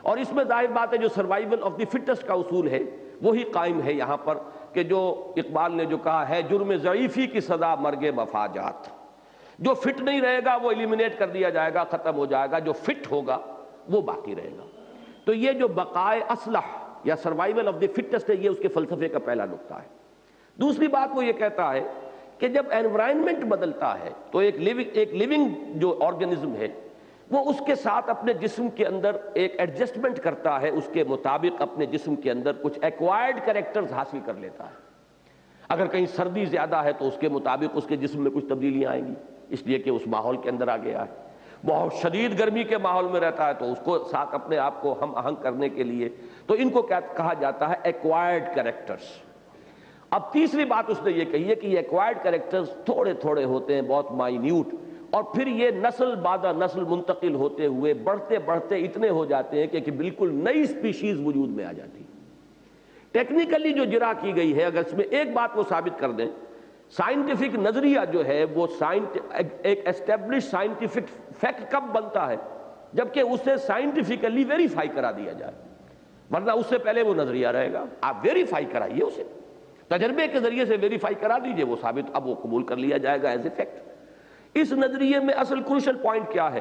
اور اس میں ظاہر بات ہے جو سروائیول آف دی فٹسٹ کا اصول ہے وہی قائم ہے یہاں پر، کہ جو اقبال نے جو کہا ہے جرم ضعیفی کی سزا مرگ مفاجات، جو فٹ نہیں رہے گا وہ ایلیمینیٹ کر دیا جائے گا، ختم ہو جائے گا، جو فٹ ہوگا وہ باقی رہے گا۔ تو یہ جو بقائے اصلح یا سروائیول آف دی فٹسٹ ہے، یہ اس کے فلسفے کا پہلا نقطہ ہے۔ دوسری بات وہ یہ کہتا ہے کہ جب انوائرمنٹ بدلتا ہے تو ایک لیونگ جو آرگنزم ہے وہ اس کے ساتھ اپنے جسم کے اندر ایک ایڈجسٹمنٹ کرتا ہے، اس کے مطابق اپنے جسم کے اندر کچھ ایکوائرڈ کریکٹرز حاصل کر لیتا ہے۔ اگر کہیں سردی زیادہ ہے تو اس کے مطابق اس کے جسم میں کچھ تبدیلیاں آئیں گی، اس لیے کہ اس ماحول کے اندر آ گیا ہے۔ بہت شدید گرمی کے ماحول میں رہتا ہے تو اس کو ساتھ اپنے آپ کو ہم آہنگ کرنے کے لیے، تو ان کو کیا کہا جاتا ہے؟ Acquired characters. اب تیسری بات اس نے یہ کہی ہے کہ یہ ایکوائرڈ کریکٹرز تھوڑے تھوڑے ہوتے ہیں، بہت مائنیوٹ، اور پھر یہ نسل بعد نسل منتقل ہوتے ہوئے بڑھتے بڑھتے اتنے ہو جاتے ہیں کہ بالکل نئی سپیشیز وجود میں آ جاتی ہے۔ ٹیکنیکلی جو جرا کی گئی ہے، اگر اس میں ایک بات وہ ثابت کر دیں، سائنٹیفک نظریہ جو ہے وہ ایک اسٹیبلش سائنٹیفک فیکٹ کب بنتا ہے؟ جبکہ اسے سائنٹیفکلی ویریفائی کرا دیا جائے، ورنہ اس سے پہلے وہ نظریہ رہے گا۔ آپ ویریفائی کرائیے اسے، تجربے کے ذریعے سے ویریفائی کرا دیجئے، وہ ثابت، اب وہ قبول کر لیا جائے گا ایز اے فیکٹ۔ اس نظریے میں اصل کروشل پوائنٹ کیا ہے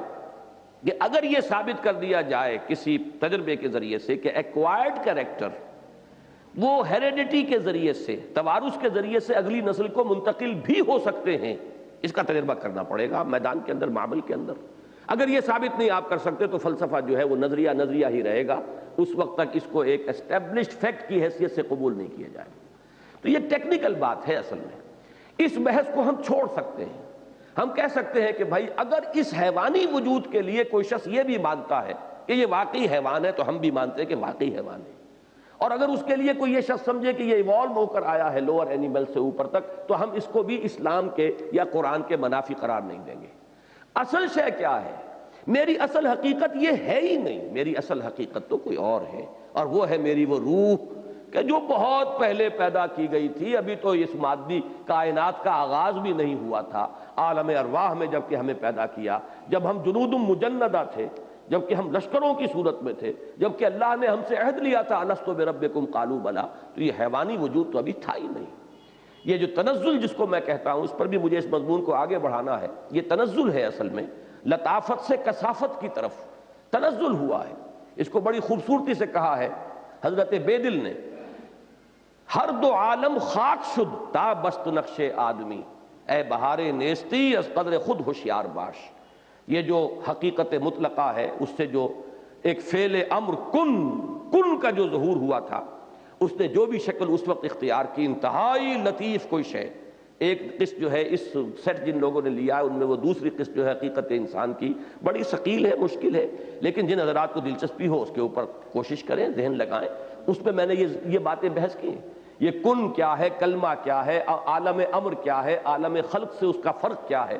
کہ اگر یہ ثابت کر دیا جائے کسی تجربے کے ذریعے سے کہ ایکوائرڈ کریکٹر وہ ہیریڈیٹی کے ذریعے سے، توارث کے ذریعے سے اگلی نسل کو منتقل بھی ہو سکتے ہیں، اس کا تجربہ کرنا پڑے گا میدان کے اندر، معامل کے اندر۔ اگر یہ ثابت نہیں آپ کر سکتے تو فلسفہ جو ہے وہ نظریہ ہی رہے گا، اس وقت تک اس کو ایک اسٹیبلشڈ فیکٹ کی حیثیت سے قبول نہیں کیا جائے گا۔ تو یہ ٹیکنیکل بات ہے اصل میں۔ اس بحث کو ہم چھوڑ سکتے ہیں، ہم کہہ سکتے ہیں کہ بھائی اگر اس حیوانی وجود کے لیے کوئی شخص یہ بھی مانتا ہے کہ یہ واقعی حیوان ہے تو ہم بھی مانتے ہیں کہ واقعی حیوان ہے، اور اگر اس کے لیے کوئی یہ شخص سمجھے کہ یہ ایوالو ہو کر آیا ہے لوور اینیمل سے اوپر تک، تو ہم اس کو بھی اسلام کے یا قرآن کے منافی قرار نہیں دیں گے۔ اصل شے کیا ہے؟ میری اصل حقیقت یہ ہے ہی نہیں، میری اصل حقیقت تو کوئی اور ہے، اور وہ ہے میری وہ روح کہ جو بہت پہلے پیدا کی گئی تھی، ابھی تو اس مادی کائنات کا آغاز بھی نہیں ہوا تھا، عالم ارواح میں جب کہ ہمیں پیدا کیا، جب ہم جنود مجندہ تھے، جب کہ ہم لشکروں کی صورت میں تھے، جب کہ اللہ نے ہم سے عہد لیا تھا الست بربکم قالوا بلی، تو یہ حیوانی وجود تو ابھی تھا ہی نہیں۔ یہ جو تنزل جس کو میں کہتا ہوں، اس پر بھی مجھے اس مضمون کو آگے بڑھانا ہے، یہ تنزل ہے اصل میں، لطافت سے کثافت کی طرف تنزل ہوا ہے۔ اس کو بڑی خوبصورتی سے کہا ہے حضرت بیدل نے، ہر دو عالم خاک شد تا بست نقش آدمی، اے بہار نیستی از قدر خود ہوشیار باش۔ یہ جو حقیقت مطلقہ ہے، اس سے جو ایک فعل امر کن کا جو ظہور ہوا تھا، اس نے جو بھی شکل اس وقت اختیار کی، انتہائی لطیف کوئی شے۔ ایک قسط جو ہے اس سیٹ جن لوگوں نے لیا ہے ان میں وہ دوسری قسط جو ہے حقیقت انسان کی، بڑی ثقیل ہے، مشکل ہے، لیکن جن حضرات کو دلچسپی ہو اس کے اوپر کوشش کریں، ذہن لگائیں۔ اس میں نے یہ باتیں بحث کی ہیں، یہ کن کیا ہے، کلمہ کیا ہے، عالم امر کیا ہے، عالم خلق سے اس کا فرق کیا ہے،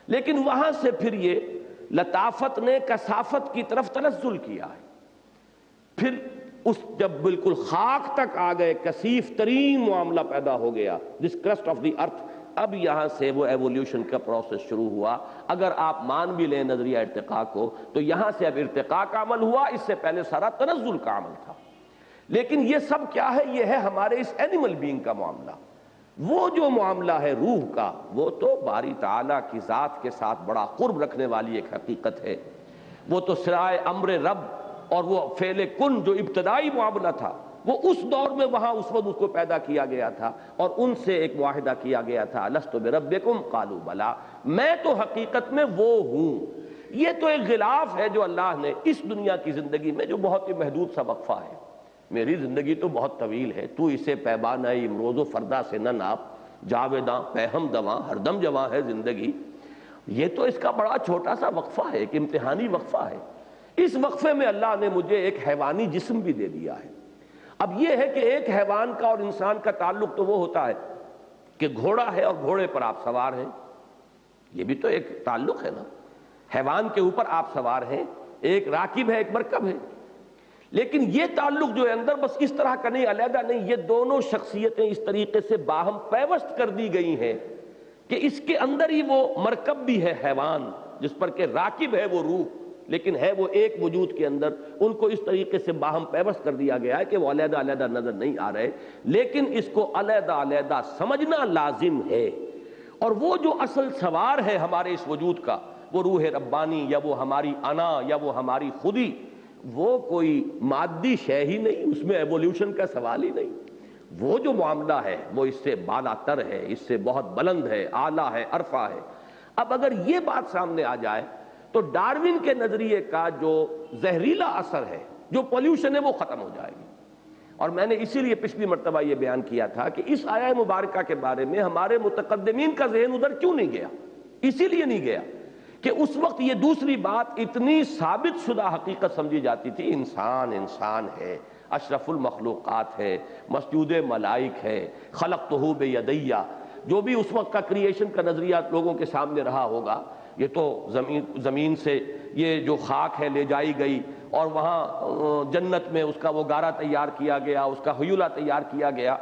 لیکن وہاں سے پھر یہ لطافت نے کثافت کی طرف تنزل کیا ہے۔ پھر اس جب بالکل خاک تک آ گئے، کثیف ترین معاملہ پیدا ہو گیا، دس کرسٹ آف دی ارتھ، اب یہاں سے وہ ایولیوشن کا پروسیس شروع ہوا۔ اگر آپ مان بھی لیں نظریہ ارتقاء کو، تو یہاں سے اب ارتقاء کا عمل ہوا، اس سے پہلے سارا تنزل کا عمل تھا۔ لیکن یہ سب کیا ہے؟ یہ ہے ہمارے اس اینیمل بینگ کا معاملہ۔ وہ جو معاملہ ہے روح کا، وہ تو باری تعالیٰ کی ذات کے ساتھ بڑا قرب رکھنے والی ایک حقیقت ہے، وہ تو سرائے امر رب، اور وہ فعل کن جو ابتدائی معاملہ تھا، وہ اس دور میں وہاں اس وقت اس کو پیدا کیا گیا تھا، اور ان سے ایک معاہدہ کیا گیا تھا، الست بربکم قالوا بلی، میں تو حقیقت میں وہ ہوں۔ یہ تو ایک غلاف ہے جو اللہ نے اس دنیا کی زندگی میں، جو بہت ہی محدود سا وقفہ ہے، میری زندگی تو بہت طویل ہے، تو اسے پیمانہ امروز و فردا سے نہ ناپ، جاویداں پہم دواں ہر دم جواں ہے زندگی۔ یہ تو اس کا بڑا چھوٹا سا وقفہ ہے، ایک امتحانی وقفہ ہے۔ اس وقفے میں اللہ نے مجھے ایک حیوانی جسم بھی دے دیا ہے۔ اب یہ ہے کہ ایک حیوان کا اور انسان کا تعلق تو وہ ہوتا ہے کہ گھوڑا ہے اور گھوڑے پر آپ سوار ہیں، یہ بھی تو ایک تعلق ہے نا، حیوان کے اوپر آپ سوار ہیں، ایک راکب ہے، ایک مرکب ہے۔ لیکن یہ تعلق جو ہے اندر بس اس طرح کا نہیں، علیحدہ نہیں، یہ دونوں شخصیتیں اس طریقے سے باہم پیوست کر دی گئی ہیں کہ اس کے اندر ہی وہ مرکب بھی ہے حیوان جس پر کہ راکب ہے وہ روح، لیکن ہے وہ ایک وجود کے اندر، ان کو اس طریقے سے باہم پیوست کر دیا گیا ہے کہ وہ علیحدہ علیحدہ نظر نہیں آ رہے، لیکن اس کو علیحدہ علیحدہ سمجھنا لازم ہے۔ اور وہ جو اصل سوار ہے ہمارے اس وجود کا، وہ روح ربانی یا وہ ہماری انا یا وہ ہماری خودی، وہ کوئی مادی شے ہی نہیں، اس میں ایولیوشن کا سوال ہی نہیں۔ وہ جو معاملہ ہے وہ اس سے بالا تر ہے، اس سے بہت بلند ہے، اعلیٰ ہے، عرفہ ہے۔ اب اگر یہ بات سامنے آ جائے تو ڈارون کے نظریے کا جو زہریلا اثر ہے، جو پولیوشن ہے، وہ ختم ہو جائے گی۔ اور میں نے اسی لیے پچھلی مرتبہ یہ بیان کیا تھا کہ اس آیہ مبارکہ کے بارے میں ہمارے متقدمین کا ذہن ادھر کیوں نہیں گیا؟ اسی لیے نہیں گیا کہ اس وقت یہ دوسری بات اتنی ثابت شدہ حقیقت سمجھی جاتی تھی، انسان انسان ہے، اشرف المخلوقات ہے، مسجود ملائک ہے، خلقتہ بیدیہ، جو بھی اس وقت کا کریشن کا نظریہ لوگوں کے سامنے رہا ہوگا، یہ تو زمین سے یہ جو خاک ہے لے جائی گئی اور وہاں جنت میں اس کا وہ گارہ تیار کیا گیا، اس کا حیولہ تیار کیا گیا۔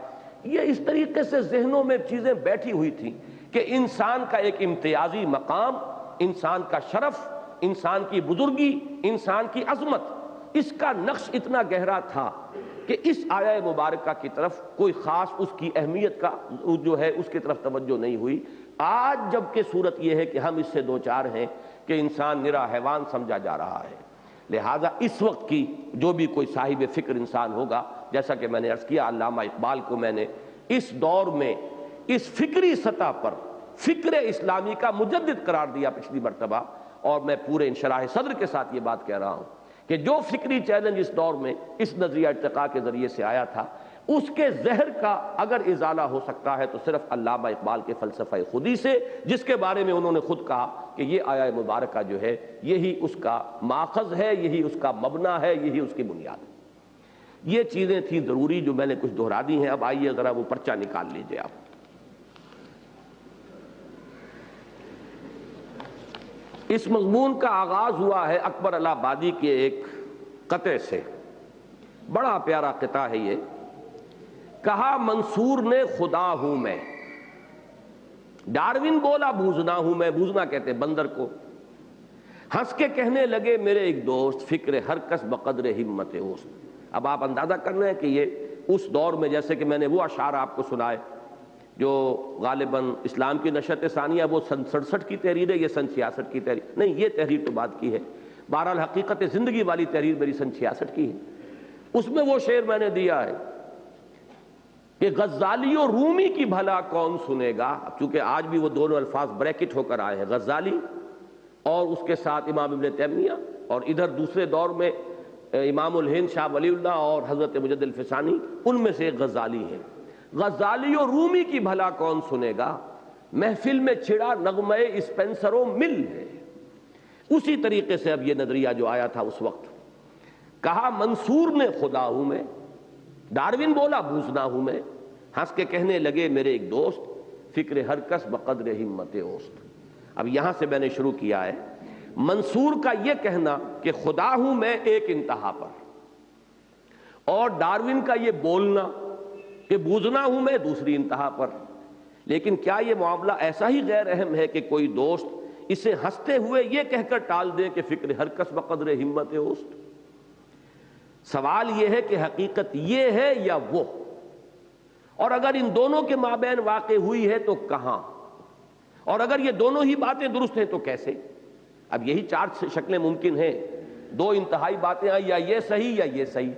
یہ اس طریقے سے ذہنوں میں چیزیں بیٹھی ہوئی تھیں کہ انسان کا ایک امتیازی مقام، انسان کا شرف، انسان کی بزرگی، انسان کی عظمت، اس کا نقش اتنا گہرا تھا کہ اس آیہ مبارکہ کی طرف کوئی خاص اس کی اہمیت کا جو ہے اس کی طرف توجہ نہیں ہوئی۔ آج جب کہ صورت یہ ہے کہ ہم اس سے دوچار ہیں کہ انسان نرا حیوان سمجھا جا رہا ہے، لہٰذا اس وقت کی جو بھی کوئی صاحب فکر انسان ہوگا، جیسا کہ میں نے عرض کیا، علامہ اقبال کو میں نے اس دور میں اس فکری سطح پر فکر اسلامی کا مجدد قرار دیا پچھلی مرتبہ، اور میں پورے انشراح صدر کے ساتھ یہ بات کہہ رہا ہوں کہ جو فکری چیلنج اس دور میں اس نظریہ ارتقاء کے ذریعے سے آیا تھا، اس کے زہر کا اگر ازالہ ہو سکتا ہے تو صرف علامہ اقبال کے فلسفہ خودی سے، جس کے بارے میں انہوں نے خود کہا کہ یہ آیہ مبارکہ جو ہے یہی اس کا ماخذ ہے، یہی اس کا مبنی ہے، یہی اس کی بنیاد ہے۔ یہ چیزیں تھیں ضروری جو میں نے کچھ دہرا دی ہیں۔ اب آئیے ذرا وہ پرچہ نکال لیجئے آپ۔ اس مضمون کا آغاز ہوا ہے اکبر الہٰبادی کے ایک قطعے سے، بڑا پیارا قطعہ ہے یہ۔ کہا منصور نے خدا ہوں میں، ڈارون بولا بوزنا ہوں میں، بوزنا کہتے ہیں بندر کو، ہنس کے کہنے لگے میرے ایک دوست، فکر ہر کس بقدر ہمت اوست۔ اب آپ اندازہ کر رہے ہیں کہ یہ اس دور میں، جیسے کہ میں نے وہ اشعار آپ کو سنائے جو غالباً اسلام کی نشأت ثانیہ وہ سن 67 کی تحریر ہے، یہ سن 66 کی تحریر نہیں، یہ تحریر تو بعد کی ہے، بہرحال حقیقت زندگی والی تحریر میری سن 66 کی ہے۔ اس میں وہ شعر میں نے دیا ہے کہ غزالی و رومی کی بھلا کون سنے گا، چونکہ آج بھی وہ دونوں الفاظ بریکٹ ہو کر آئے ہیں، غزالی اور اس کے ساتھ امام ابن تیمیہ، اور ادھر دوسرے دور میں امام الہند شاہ ولی اللہ اور حضرت مجد الفسانی، ان میں سے ایک غزالی ہے۔ غزالی و رومی کی بھلا کون سنے گا، محفل میں چھڑا نغمہ اسپینسر و مل ہے۔ اسی طریقے سے اب یہ نظریہ جو آیا تھا اس وقت، کہا منصور نے خدا ہوں میں، ڈارون بولا بوزنا ہوں میں، ہنس کے کہنے لگے میرے ایک دوست، فکر ہر کس بقدر ہمت اوست۔ اب یہاں سے میں نے شروع کیا ہے، منصور کا یہ کہنا کہ خدا ہوں میں ایک انتہا پر، اور ڈارون کا یہ بولنا کہ بوزنا ہوں میں دوسری انتہا پر۔ لیکن کیا یہ معاملہ ایسا ہی غیر اہم ہے کہ کوئی دوست اسے ہنستے ہوئے یہ کہہ کر ٹال دے کہ فکر ہر کس بقدر ہمت اوست؟ سوال یہ ہے کہ حقیقت یہ ہے یا وہ، اور اگر ان دونوں کے مابین واقع ہوئی ہے تو کہاں، اور اگر یہ دونوں ہی باتیں درست ہیں تو کیسے؟ اب یہی چار شکلیں ممکن ہیں، دو انتہائی باتیں ہیں، یا یہ صحیح یا یہ صحیح،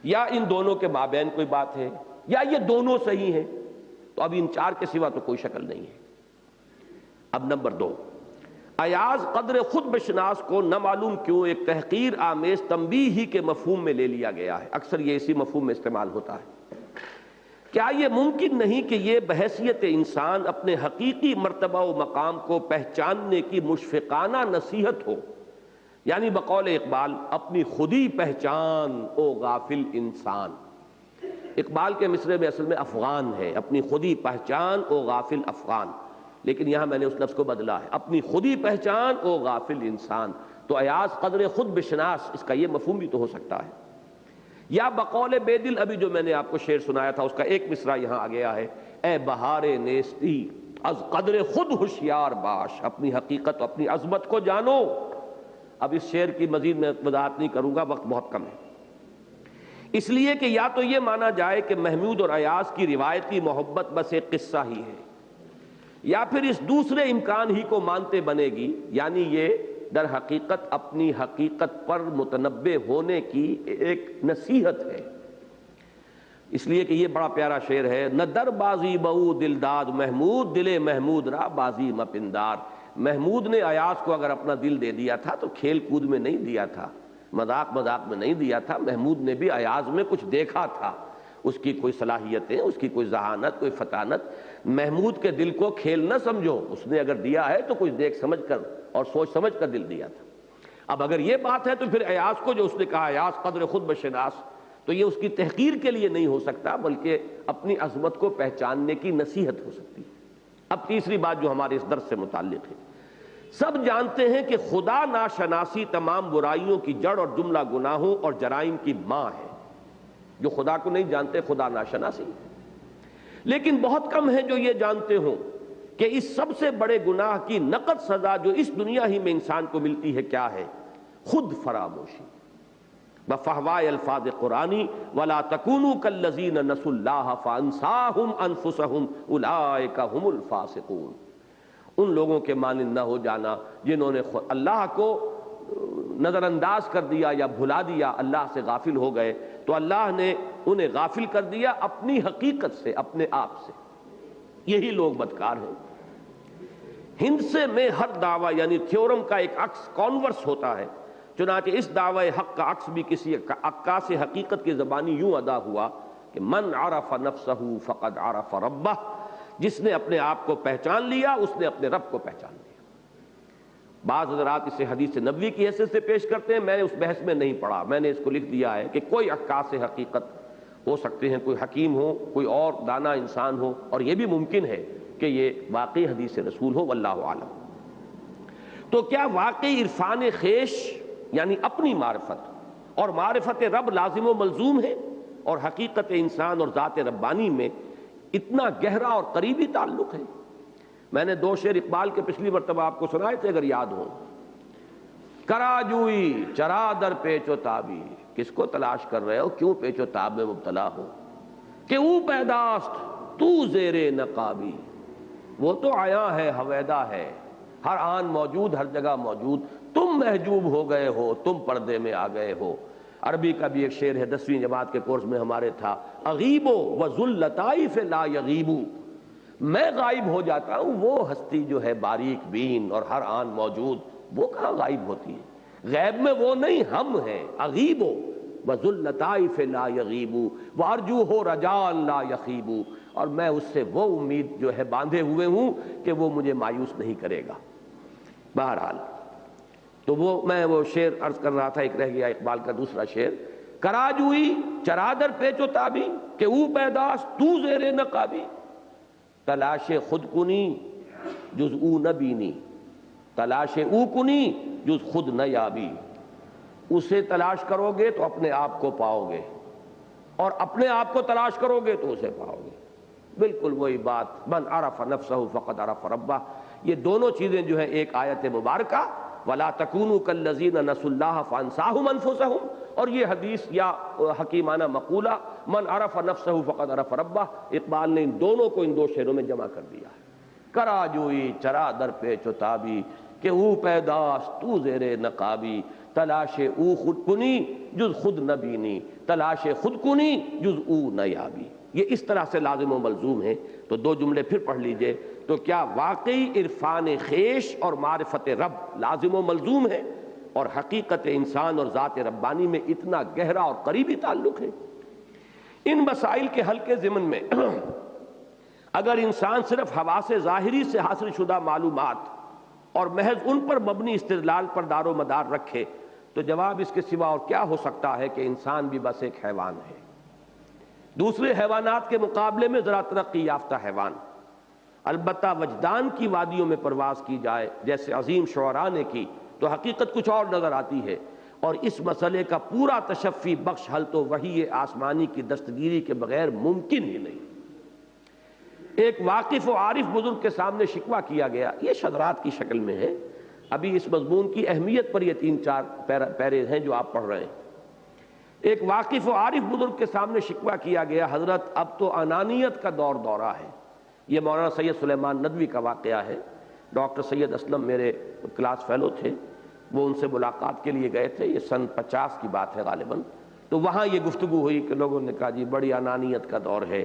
یا ان دونوں کے مابین کوئی بات ہے، یا یہ دونوں صحیح ہیں۔ تو اب ان چار کے سوا تو کوئی شکل نہیں ہے۔ اب نمبر 2، ایاز قدر خود بشناس کو نہ معلوم کیوں ایک تحقیر آمیز تنبیہ ہی کے مفہوم میں لے لیا گیا ہے، اکثر یہ اسی مفہوم میں استعمال ہوتا ہے۔ کیا یہ ممکن نہیں کہ یہ بحیثیت انسان اپنے حقیقی مرتبہ و مقام کو پہچاننے کی مشفقانہ نصیحت ہو؟ یعنی بقول اقبال، اپنی خودی پہچان او غافل انسان۔ اقبال کے مصرے میں اصل میں افغان ہے، اپنی خودی پہچان او غافل افغان، لیکن یہاں میں نے اس لفظ کو بدلا ہے، اپنی خودی پہچان او غافل انسان۔ تو ایاز قدر خود بشناس، اس کا یہ مفہوم بھی تو ہو سکتا ہے۔ یا بقول بے دل، ابھی جو میں نے آپ کو شعر سنایا تھا اس کا ایک مصرع یہاں آ گیا ہے، اے بہار نیستی از قدر خود ہوشیار باش، اپنی حقیقت اپنی عظمت کو جانو۔ اب اس شعر کی مزید میں وضاحت نہیں کروں گا، وقت بہت کم ہے، اس لیے کہ یا تو یہ مانا جائے کہ محمود اور ایاز کی روایتی محبت بس ایک قصہ ہی ہے، یا پھر اس دوسرے امکان ہی کو مانتے بنے گی، یعنی یہ در حقیقت اپنی حقیقت پر متنبع ہونے کی ایک نصیحت ہے۔ اس لیے کہ یہ بڑا پیارا شعر ہے، نہ در بازی بہو دلداد محمود، دل محمود را بازی مپندار۔ محمود نے ایاز کو اگر اپنا دل دے دیا تھا تو کھیل کود میں نہیں دیا تھا، مذاق میں نہیں دیا تھا، محمود نے بھی ایاز میں کچھ دیکھا تھا، اس کی کوئی صلاحیتیں، اس کی کوئی ذہانت، کوئی فطانت۔ محمود کے دل کو کھیل نہ سمجھو، اس نے اگر دیا ہے تو کچھ دیکھ سمجھ کر اور سوچ سمجھ کر دل دیا تھا۔ اب اگر یہ بات ہے تو پھر ایاز کو جو اس نے کہا ایاز قدر خود بشناس، تو یہ اس کی تحقیر کے لیے نہیں ہو سکتا، بلکہ اپنی عظمت کو پہچاننے کی نصیحت ہو سکتی ہے۔ اب تیسری بات جو ہمارے اس درس سے متعلق ہے، سب جانتے ہیں کہ خدا ناشناسی تمام برائیوں کی جڑ اور جملہ گناہوں اور جرائم کی ماں ہے۔ جو خدا کو نہیں جانتے خدا ناشناسی، لیکن بہت کم ہیں جو یہ جانتے ہوں کہ اس سب سے بڑے گناہ کی نقد سزا جو اس دنیا ہی میں انسان کو ملتی ہے کیا ہے؟ خود فراموشی۔ بفہوائے الفاظ قرآنی وَلَا تَكُونُوا كَالَّذِينَ نَسُوا اللَّهَ فَأَنسَاهُمْ أَنفُسَهُمْ أُولَٰئِكَ هُمُ الْفَاسِقُونَ۔ ان لوگوں کے مانند نہ ہو جانا جنہوں نے اللہ کو نظر انداز کر دیا یا بھلا دیا، اللہ سے غافل ہو گئے، تو اللہ نے انہیں غافل کر دیا اپنی حقیقت سے، اپنے آپ سے۔ یہی لوگ بدکار ہیں۔ ہندسے میں ہر دعویٰ یعنی تھیورم کا ایک عکس کانورس ہوتا ہے، چنانچہ اس دعوی حق کا عکس بھی کسی عکاس حقیقت کی زبانی یوں ادا ہوا کہ من عرف نفسہ فقد عرف ربہ، جس نے اپنے آپ کو پہچان لیا اس نے اپنے رب کو پہچان لیا۔ بعض حضرات اسے حدیث نبوی کی حیثیت سے پیش کرتے ہیں، میں نے اس بحث میں نہیں پڑھا، میں نے اس کو لکھ دیا ہے کہ کوئی عکاس حقیقت ہو سکتے ہیں، کوئی حکیم ہو، کوئی اور دانا انسان ہو، اور یہ بھی ممکن ہے کہ یہ واقعی حدیث رسول ہو، واللہ عالم۔ تو کیا واقعی عرفان خیش یعنی اپنی معرفت اور معرفت رب لازم و ملزوم ہے، اور حقیقت انسان اور ذات ربانی میں اتنا گہرا اور قریبی تعلق ہے؟ میں نے دو شعر اقبال کے پچھلی مرتبہ آپ کو سنائے تھے اگر یاد ہوں۔ کرا جوئی چرا در پیچ و تابی، کس کو تلاش کر رہے ہو، کیوں پیچ و تاب میں مبتلا ہو؟ کہ او پیداست تو زیر نقابی، وہ تو آیا ہے ہویدا ہے، ہر آن موجود ہر جگہ موجود، تم محجوب ہو گئے ہو، تم پردے میں آ گئے ہو۔ عربی کا بھی ایک شعر ہے، 10ویں جماعت کے کورس میں ہمارے تھا، اغیبو وذو اللطائف لا یغیبو، میں غائب ہو جاتا ہوں، وہ ہستی جو ہے باریک بین اور ہر آن موجود وہ کہاں غائب ہوتی ہے؟ غیب میں وہ نہیں، ہم ہیں۔ اغیبو وذو اللطائف لا یغیبو وارجوہ رجاء لا یخیبو، اور میں اس سے وہ امید جو ہے باندھے ہوئے ہوں کہ وہ مجھے مایوس نہیں کرے گا۔ بہرحال تو میں وہ شعر عرض کر رہا تھا، ایک رہ گیا اقبال کا دوسرا شعر، کرا جوئی چرادر پیچ و تابی، کہ او پیداست تو زیر نقابی، تلاش خود کنی جز او نہ بینی، تلاش او کنی جز خود نہ یابی۔ اسے تلاش کرو گے تو اپنے آپ کو پاؤ گے، اور اپنے آپ کو تلاش کرو گے تو اسے پاؤ گے۔ بالکل وہی بات، من عرف نفسہ فقد عرف ربہ۔ یہ دونوں چیزیں جو ہے ایک آیت مبارکہ وَلَا تَكُونُوا كَالَّذِينَ نَسُوا اللَّهَ فَأَنسَاهُمْ أَنفُسَهُمْ، اور یہ حدیث یا حکیمانہ مقولہ من عرف نفسہ فقد عرف ربہ، اقبال نے ان دونوں کو ان دو شعروں میں جمع کر دیا ہے۔ کرا جوئی چرا در پیچ و تابی، کہ او پیداست تو زیر نقابی، تلاش او خود کنی جز خود نہ بینی، تلاش خود کنی جز او نہ یابی۔ یہ اس طرح سے لازم و ملزوم ہے۔ تو دو جملے پھر پڑھ لیجئے، تو کیا واقعی عرفان خیش اور معرفت رب لازم و ملزوم ہے، اور حقیقت انسان اور ذات ربانی میں اتنا گہرا اور قریبی تعلق ہے؟ ان مسائل کے حل کے ضمن میں اگر انسان صرف حواس ظاہری سے حاصل شدہ معلومات اور محض ان پر مبنی استدلال پر دار و مدار رکھے تو جواب اس کے سوا اور کیا ہو سکتا ہے کہ انسان بھی بس ایک حیوان ہے، دوسرے حیوانات کے مقابلے میں ذرا ترقی یافتہ حیوان۔ البتہ وجدان کی وادیوں میں پرواز کی جائے جیسے عظیم شعراء نے کی تو حقیقت کچھ اور نظر آتی ہے، اور اس مسئلے کا پورا تشفی بخش حل تو وحی آسمانی کی دستگیری کے بغیر ممکن ہی نہیں۔ ایک واقف و عارف بزرگ کے سامنے شکوہ کیا گیا، یہ شذرات کی شکل میں ہے، ابھی اس مضمون کی اہمیت پر یہ 3-4 پیرے ہیں جو آپ پڑھ رہے ہیں۔ ایک واقف و عارف بزرگ کے سامنے شکوہ کیا گیا، حضرت اب تو انانیت کا دورہ ہے۔ یہ مولانا سید سلیمان ندوی کا واقعہ ہے۔ ڈاکٹر سید اسلم میرے کلاس فیلو تھے، وہ ان سے ملاقات کے لیے گئے تھے، یہ سن 50 کی بات ہے غالباً، تو وہاں یہ گفتگو ہوئی کہ لوگوں نے کہا جی بڑی انانیت کا دور ہے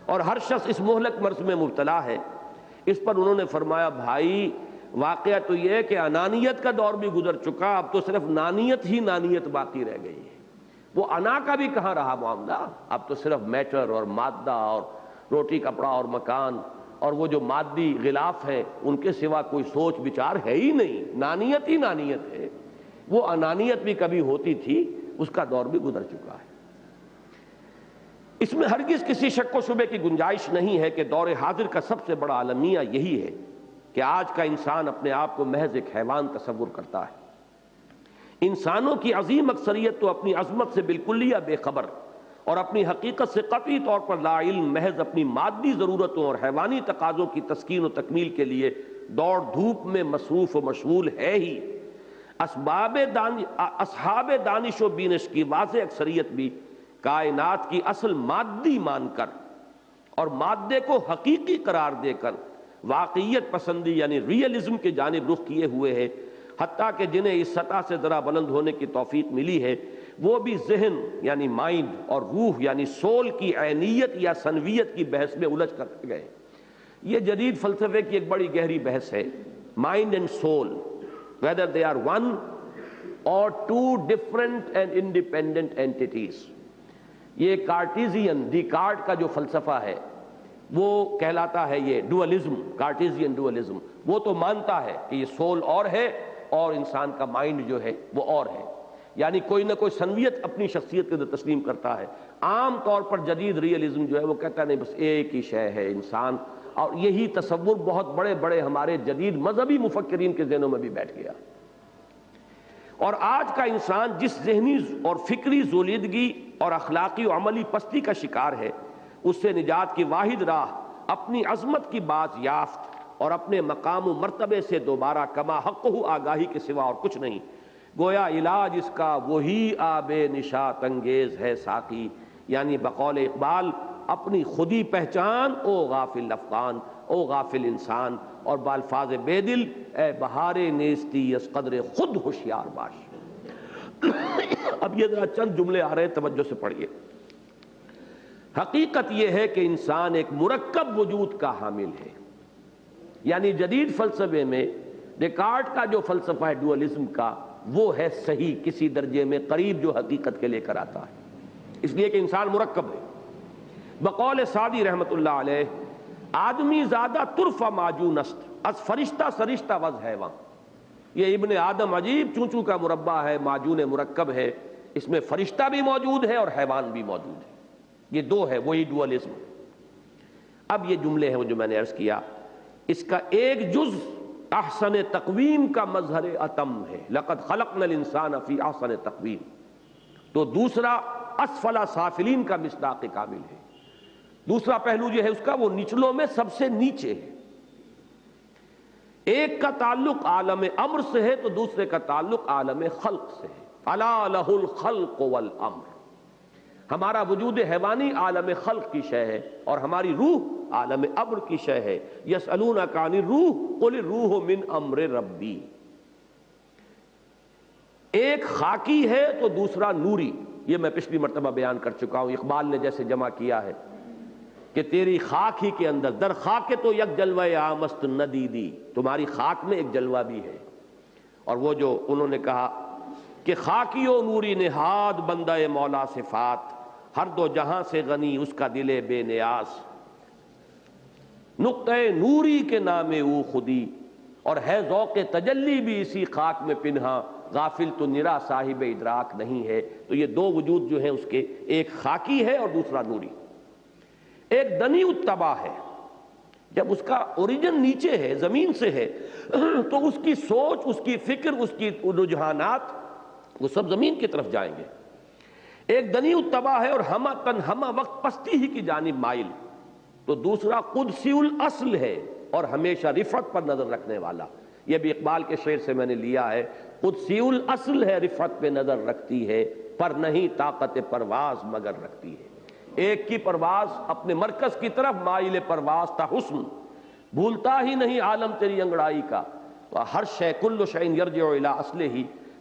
اور ہر شخص اس مہلک مرض میں مبتلا ہے۔ اس پر انہوں نے فرمایا بھائی واقعہ تو یہ ہے کہ انانیت کا دور بھی گزر چکا، اب تو صرف نانیت ہی نانیت باقی رہ گئی ہے۔ وہ انا کا بھی کہاں رہا معاملہ، اب تو صرف میٹر اور مادہ اور روٹی کپڑا اور مکان اور وہ جو مادی غلاف ہیں ان کے سوا کوئی سوچ بچار ہے ہی نہیں، نانیت ہی نانیت ہے۔ وہ انانیت بھی کبھی ہوتی تھی، اس کا دور بھی گزر چکا ہے۔ اس میں ہرگز کسی شک و شبے کی گنجائش نہیں ہے کہ دور حاضر کا سب سے بڑا المیہ یہی ہے کہ آج کا انسان اپنے آپ کو محض ایک حیوان تصور کرتا ہے۔ انسانوں کی عظیم اکثریت تو اپنی عظمت سے بالکلیہ بے خبر اور اپنی حقیقت سے قطعی طور پر لا علم، محض اپنی مادی ضرورتوں اور حیوانی تقاضوں کی تسکین و تکمیل کے لیے دوڑ دھوپ میں مصروف و مشغول ہے ہی۔ اصحاب دانش و بینش کی واضح اکثریت بھی کائنات کی اصل مادی مان کر اور مادے کو حقیقی قرار دے کر واقعیت پسندی یعنی ریئلزم کی جانب رخ کیے ہوئے ہے، حتیٰ کہ جنہیں اس سطح سے ذرا بلند ہونے کی توفیق ملی ہے وہ بھی ذہن یعنی مائنڈ اور روح یعنی سول کی عینیت یا سنویت کی بحث میں الجھ کر گئے۔ یہ جدید فلسفے کی ایک بڑی گہری بحث ہے، mind and civil whether they are one or two different and independent entities۔ یہ کارٹیزین ڈیکارٹ کا جو فلسفہ ہے وہ کہلاتا ہے یہ ڈوئلزم، کارٹیزین ڈوئلزم۔ وہ تو مانتا ہے کہ یہ سول اور ہے اور انسان کا مائنڈ جو ہے وہ اور ہے، یعنی کوئی نہ کوئی سنویت اپنی شخصیت کے اندر تسلیم کرتا ہے۔ عام طور پر جدید ریئلزم جو ہے وہ کہتا ہے نہیں بس ایک ہی شے ہے انسان، اور یہی تصور بہت بڑے بڑے ہمارے جدید مذہبی مفکرین کے ذہنوں میں بھی بیٹھ گیا۔ اور آج کا انسان جس ذہنی اور فکری ذولیدگی اور اخلاقی و عملی پستی کا شکار ہے، اس سے نجات کی واحد راہ اپنی عظمت کی باز یافت اور اپنے مقام و مرتبے سے دوبارہ کما حق آگاہی کے سوا اور کچھ نہیں۔ گویا علاج اس کا وہی آب نشاط انگیز ہے ساقی، یعنی بقول اقبال اپنی خودی پہچان او غافل افغان، او غافل انسان، اور بالفاظ بے دل اے بہار نیستی اس قدر خود ہوشیار باش۔ اب یہ ذرا چند جملے آ رہے ہیں، توجہ سے پڑھیے۔ حقیقت یہ ہے کہ انسان ایک مرکب وجود کا حامل ہے، یعنی جدید فلسفے میں ڈیکارٹ کا جو فلسفہ ہے ڈوئلزم کا وہ ہے صحیح، کسی درجے میں قریب جو حقیقت کے لے کر آتا ہے، اس لیے کہ انسان مرکب ہے۔ بقول سعدی رحمت اللہ علیہ آدمی زادہ طرف ماجون است از فرشتہ سرشتہ وز حیوان۔ یہ ابن آدم عجیب چونچو کا مربع ہے، معجون مرکب ہے، اس میں فرشتہ بھی موجود ہے اور حیوان بھی موجود ہے، یہ دو ہے، وہی ڈوئلزم۔ اب یہ جملے ہیں جو میں نے عرض کیا، اس کا ایک جز احسن تقویم کا مظہر اتم ہے، لقد خلقنا الانسان فی احسن تقویم، تو دوسرا اسفل سافلین کا مصداق کامل ہے۔ دوسرا پہلو جو ہے اس کا وہ نچلوں میں سب سے نیچے ہے۔ ایک کا تعلق عالم امر سے ہے تو دوسرے کا تعلق عالم خلق سے ہے۔ الا لہ الخلق والامر، ہمارا وجود حیوانی عالم خلق کی شے ہے اور ہماری روح عالم امر کی شے ہے۔ یسألونک عن الروح قل الروح من امر ربی۔ ایک خاکی ہے تو دوسرا نوری، یہ میں پچھلی مرتبہ بیان کر چکا ہوں، اقبال نے جیسے جمع کیا ہے کہ تیری خاک ہی کے اندر در خاک تو یک جلوہ عامست ندیدی، تمہاری خاک میں ایک جلوہ بھی ہے۔ اور وہ جو انہوں نے کہا کہ خاکی و نوری نہاد بندہ مولا صفات، ہر دو جہاں سے غنی اس کا دل بے نیاز، نقطہ نوری کے نام او خودی، اور ہے ذوق تجلی بھی اسی خاک میں پنہاں، غافل تو نرا صاحب ادراک نہیں ہے۔ تو یہ دو وجود جو ہیں اس کے، ایک خاکی ہے اور دوسرا نوری۔ ایک دنی الطبع ہے جب اس کا اوریجن نیچے ہے، زمین سے ہے، تو اس کی سوچ، اس کی فکر، اس کی رجحانات وہ سب زمین کی طرف جائیں گے۔ ایک دنی التبا ہے اور ہمہ تن ہمہ وقت پستی ہی کی جانب مائل، تو دوسرا قدسی الاصل ہے اور ہمیشہ رفعت پر نظر رکھنے والا۔ یہ بھی اقبال کے شعر سے میں نے لیا ہے، قدسی الاصل ہے رفعت پہ نظر رکھتی ہے، پر نہیں طاقت پرواز مگر رکھتی ہے۔ ایک کی پرواز اپنے مرکز کی طرف مائل پرواز تھا حسن، بھولتا ہی نہیں عالم تیری انگڑائی کا، ہر شے کل شیء یرجع الی اصلہ،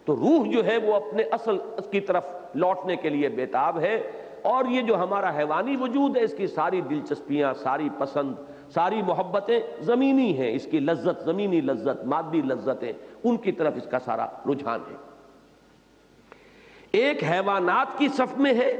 تو روح جو ہے وہ اپنے اصل کی طرف لوٹنے کے لیے بےتاب ہے۔ اور یہ جو ہمارا حیوانی وجود ہے، اس کی ساری دلچسپیاں، ساری پسند، ساری محبتیں زمینی ہیں، اس کی لذت، زمینی لذت، مادی لذتیں، ان کی طرف اس کا سارا رجحان ہے۔ ایک حیوانات کی صف میں ہے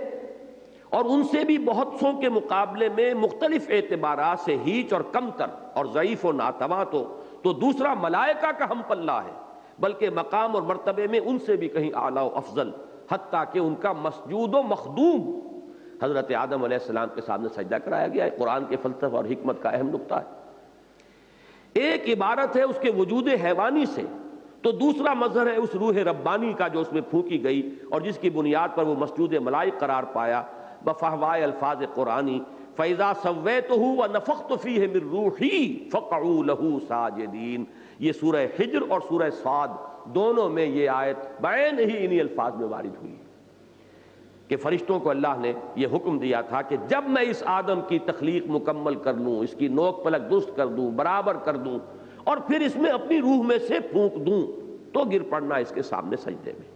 اور ان سے بھی بہت سو کے مقابلے میں مختلف اعتبارات سے ہیچ اور کمتر اور ضعیف و ناتواں، تو دوسرا ملائکہ کا ہم پلہ ہے، بلکہ مقام اور مرتبے میں ان سے بھی کہیں اعلیٰ و افضل، حتیٰ کہ ان کا مسجود و مخدوم حضرت آدم علیہ السلام کے سامنے سجدہ کرایا گیا ہے۔ قرآن کے فلسفہ اور حکمت کا اہم نقطہ ہے۔ ایک عبارت ہے اس کے وجود حیوانی سے، تو دوسرا مظہر ہے اس روح ربانی کا جو اس میں پھونکی گئی اور جس کی بنیاد پر وہ مسجود ملائک قرار پایا بفہوائے الفاظ قرآنی، فَإِذَا سَوَّيْتُهُ وَنَفَخْتُ فِيهِ مِن رُوحِي فَقَعُوا لَهُ سَاجِدِينَ۔ یہ سورہ حجر اور سورہ صاد دونوں میں یہ آیت بعین ہی انہی الفاظ میں وارد ہوئی کہ فرشتوں کو اللہ نے یہ حکم دیا تھا کہ جب میں اس آدم کی تخلیق مکمل کر لوں، اس کی نوک پلک درست کر دوں، برابر کر دوں، اور پھر اس میں اپنی روح میں سے پھونک دوں، تو گر پڑنا اس کے سامنے سجدے میں۔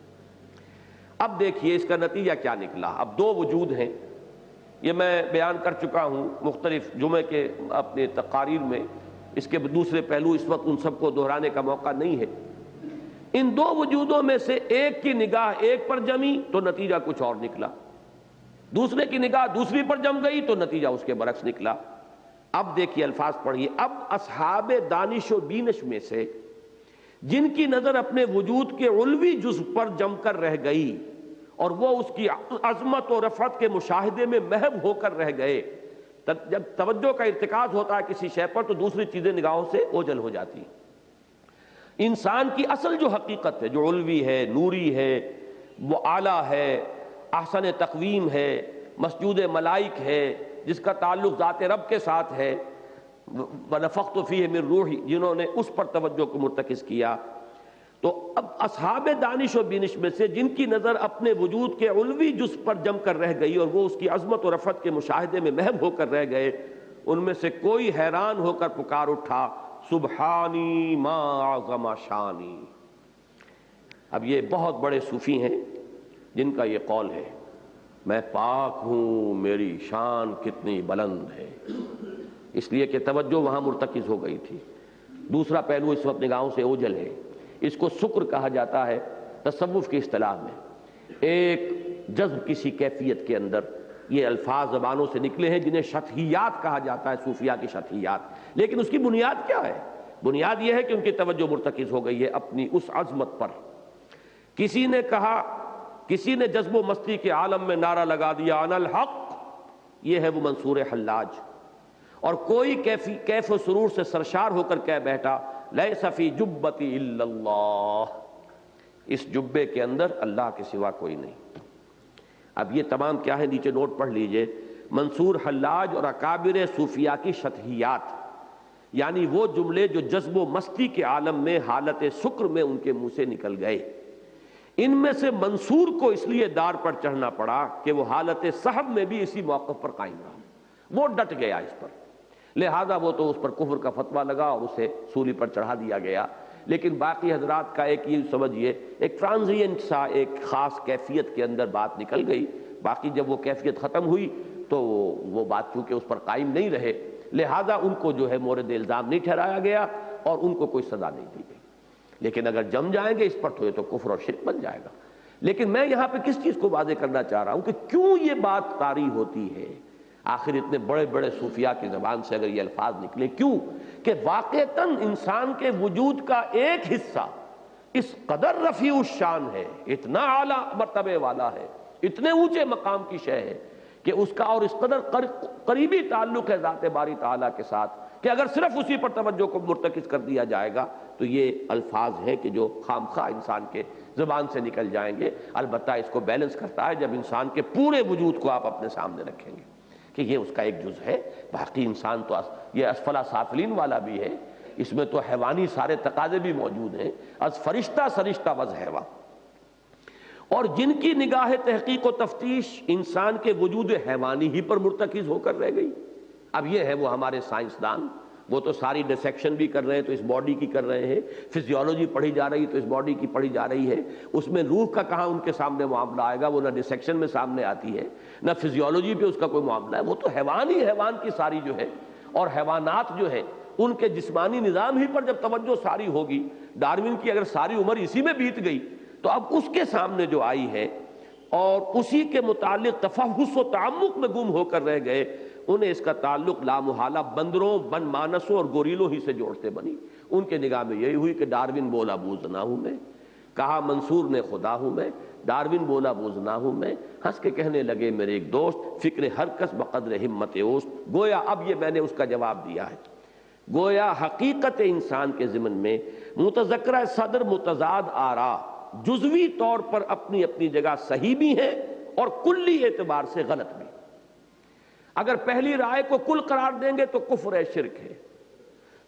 اب دیکھیے اس کا نتیجہ کیا نکلا۔ اب دو وجود ہیں، یہ میں بیان کر چکا ہوں مختلف جمعے کے اپنے تقاریر میں، اس کے دوسرے پہلو اس وقت ان سب کو دہرانے کا موقع نہیں ہے۔ ان دو وجودوں میں سے ایک کی نگاہ ایک پر جمی تو نتیجہ کچھ اور نکلا، دوسرے کی نگاہ دوسری پر جم گئی تو نتیجہ اس کے برعکس نکلا۔ اب دیکھیے الفاظ پڑھیے، اب اصحاب دانش و بینش میں سے جن کی نظر اپنے وجود کے علوی جزء پر جم کر رہ گئی اور وہ اس کی عظمت و رفعت کے مشاہدے میں محو ہو کر رہ گئے، جب توجہ کا ارتکاز ہوتا ہے کسی شے پر تو دوسری چیزیں نگاہوں سے اوجھل ہو جاتی ہیں۔ انسان کی اصل جو حقیقت ہے، جو علوی ہے، نوری ہے، وہ اعلیٰ ہے، احسن تقویم ہے، مسجود ملائک ہے، جس کا تعلق ذات رب کے ساتھ ہے، وَنَفَخْتُ فِيهِ مِن رُوحِي، جنہوں نے اس پر توجہ کو مرتکز کیا۔ تو اب اصحاب دانش و بینش میں سے جن کی نظر اپنے وجود کے علوی جز پر جم کر رہ گئی اور وہ اس کی عظمت و رفعت کے مشاہدے میں محو ہو کر رہ گئے، ان میں سے کوئی حیران ہو کر پکار اٹھا، سبحانی ما اعظم شانی۔ اب یہ بہت بڑے صوفی ہیں جن کا یہ قول ہے، میں پاک ہوں، میری شان کتنی بلند ہے، اس لیے کہ توجہ وہاں مرتکز ہو گئی تھی۔ دوسرا پہلو اس وقت نگاہوں سے اوجھل ہے، اس کو سکر کہا جاتا ہے تصوف کی اصطلاح میں۔ ایک جذب کسی کیفیت کے اندر، یہ الفاظ زبانوں سے نکلے ہیں جنہیں شطحیات کہا جاتا ہے، صوفیہ کی شطحیات، لیکن اس کی بنیاد کیا ہے؟ بنیاد یہ ہے کہ ان کی توجہ مرتکز ہو گئی ہے اپنی اس عظمت پر۔ کسی نے کہا، کسی نے جذب و مستی کے عالم میں نعرہ لگا دیا انا الحق، یہ ہے وہ منصور حلاج، اور کوئی کیف و سرور سے سرشار ہو کر کہہ بیٹھا لیس فی جبتی الا اللہ، اس جبے کے اندر اللہ کے سوا کوئی نہیں۔ اب یہ تمام کیا ہے، نیچے نوٹ پڑھ لیجئے، منصور حلاج اور اکابر صوفیہ کی شطحیات، یعنی وہ جملے جو جذب و مستی کے عالم میں حالت سکر میں ان کے منہ سے نکل گئے۔ ان میں سے منصور کو اس لیے دار پر چڑھنا پڑا کہ وہ حالت صحب میں بھی اسی موقف پر قائم رہا، وہ ڈٹ گیا اس پر، لہذا وہ تو اس پر کفر کا فتویٰ لگا اور اسے سولی پر چڑھا دیا گیا۔ لیکن باقی حضرات کا ایک یہ سمجھیے ایک ٹرانزینٹ سا ایک خاص کیفیت کے اندر بات نکل گئی، باقی جب وہ کیفیت ختم ہوئی تو وہ بات چونکہ اس پر قائم نہیں رہے، لہذا ان کو جو ہے مورد الزام نہیں ٹھہرایا گیا اور ان کو کوئی سزا نہیں دی گئی۔ لیکن اگر جم جائیں گے اس پر تو یہ تو کفر اور شرک بن جائے گا۔ لیکن میں یہاں پہ کس چیز کو واضح کرنا چاہ رہا ہوں کہ کیوں یہ بات طاری ہوتی ہے، آخر اتنے بڑے بڑے صوفیاء کی زبان سے اگر یہ الفاظ نکلے، کیوں کہ واقعتاً انسان کے وجود کا ایک حصہ اس قدر رفیع الشان ہے، اتنا اعلیٰ مرتبے والا ہے، اتنے اونچے مقام کی شے ہے کہ اس کا اور اس قدر قریبی تعلق ہے ذات باری تعالیٰ کے ساتھ کہ اگر صرف اسی پر توجہ کو مرتکز کر دیا جائے گا تو یہ الفاظ ہیں کہ جو خام خواہ انسان کے زبان سے نکل جائیں گے۔ البتہ اس کو بیلنس کرتا ہے جب انسان کے پورے وجود کو آپ اپنے سامنے رکھیں گے کہ یہ اس کا ایک جز ہے، باقی انسان تو یہ اسفلا سافلین والا بھی ہے، اس میں تو حیوانی سارے تقاضے بھی موجود ہیں، از فرشتہ سرشتہ وز حیوان، اور جن کی نگاہ تحقیق و تفتیش انسان کے وجود حیوانی ہی پر مرتکز ہو کر رہ گئی۔ اب یہ ہے وہ ہمارے سائنسدان، وہ تو ساری ڈسیکشن بھی کر رہے ہیں تو اس باڈی کی کر رہے ہیں، فزیولوجی پڑھی جا رہی تو اس باڈی کی پڑھی جا رہی ہے، اس میں روح کا کہاں ان کے سامنے معاملہ آئے گا، وہ نہ ڈسیکشن میں سامنے آتی ہے نہ فزیولوجی پہ اس کا کوئی معاملہ ہے، وہ تو حیوان ہی حیوان کی ساری جو ہے، اور حیوانات جو ہیں ان کے جسمانی نظام ہی پر جب توجہ ساری ہوگی، ڈارون کی اگر ساری عمر اسی میں بیت گئی تو اب اس کے سامنے جو آئی ہے اور اسی کے متعلق تفحص و تعمق میں گم ہو کر رہ گئے، انہیں اس کا تعلق لامحالہ بندروں، بن مانسوں اور گوریلوں ہی سے جوڑتے بنی۔ ان کے نگاہ میں یہی ہوئی کہ ڈارون بولا بوز نہ ہوں میں، کہا منصور نے خدا ہوں میں، ڈارون بولا بوز نہ ہوں میں، ہنس کے کہنے لگے میرے ایک دوست، فکر ہر کس بقدر ہمت اوست۔ گویا اب یہ میں نے اس کا جواب دیا ہے، گویا حقیقت انسان کے ضمن میں متذکرہ صدر متضاد آرا جزوی طور پر اپنی اپنی جگہ صحیح بھی ہیں اور کلی اعتبار سے غلط بھی۔ اگر پہلی رائے کو کل قرار دیں گے تو کفر ہے، شرک ہے،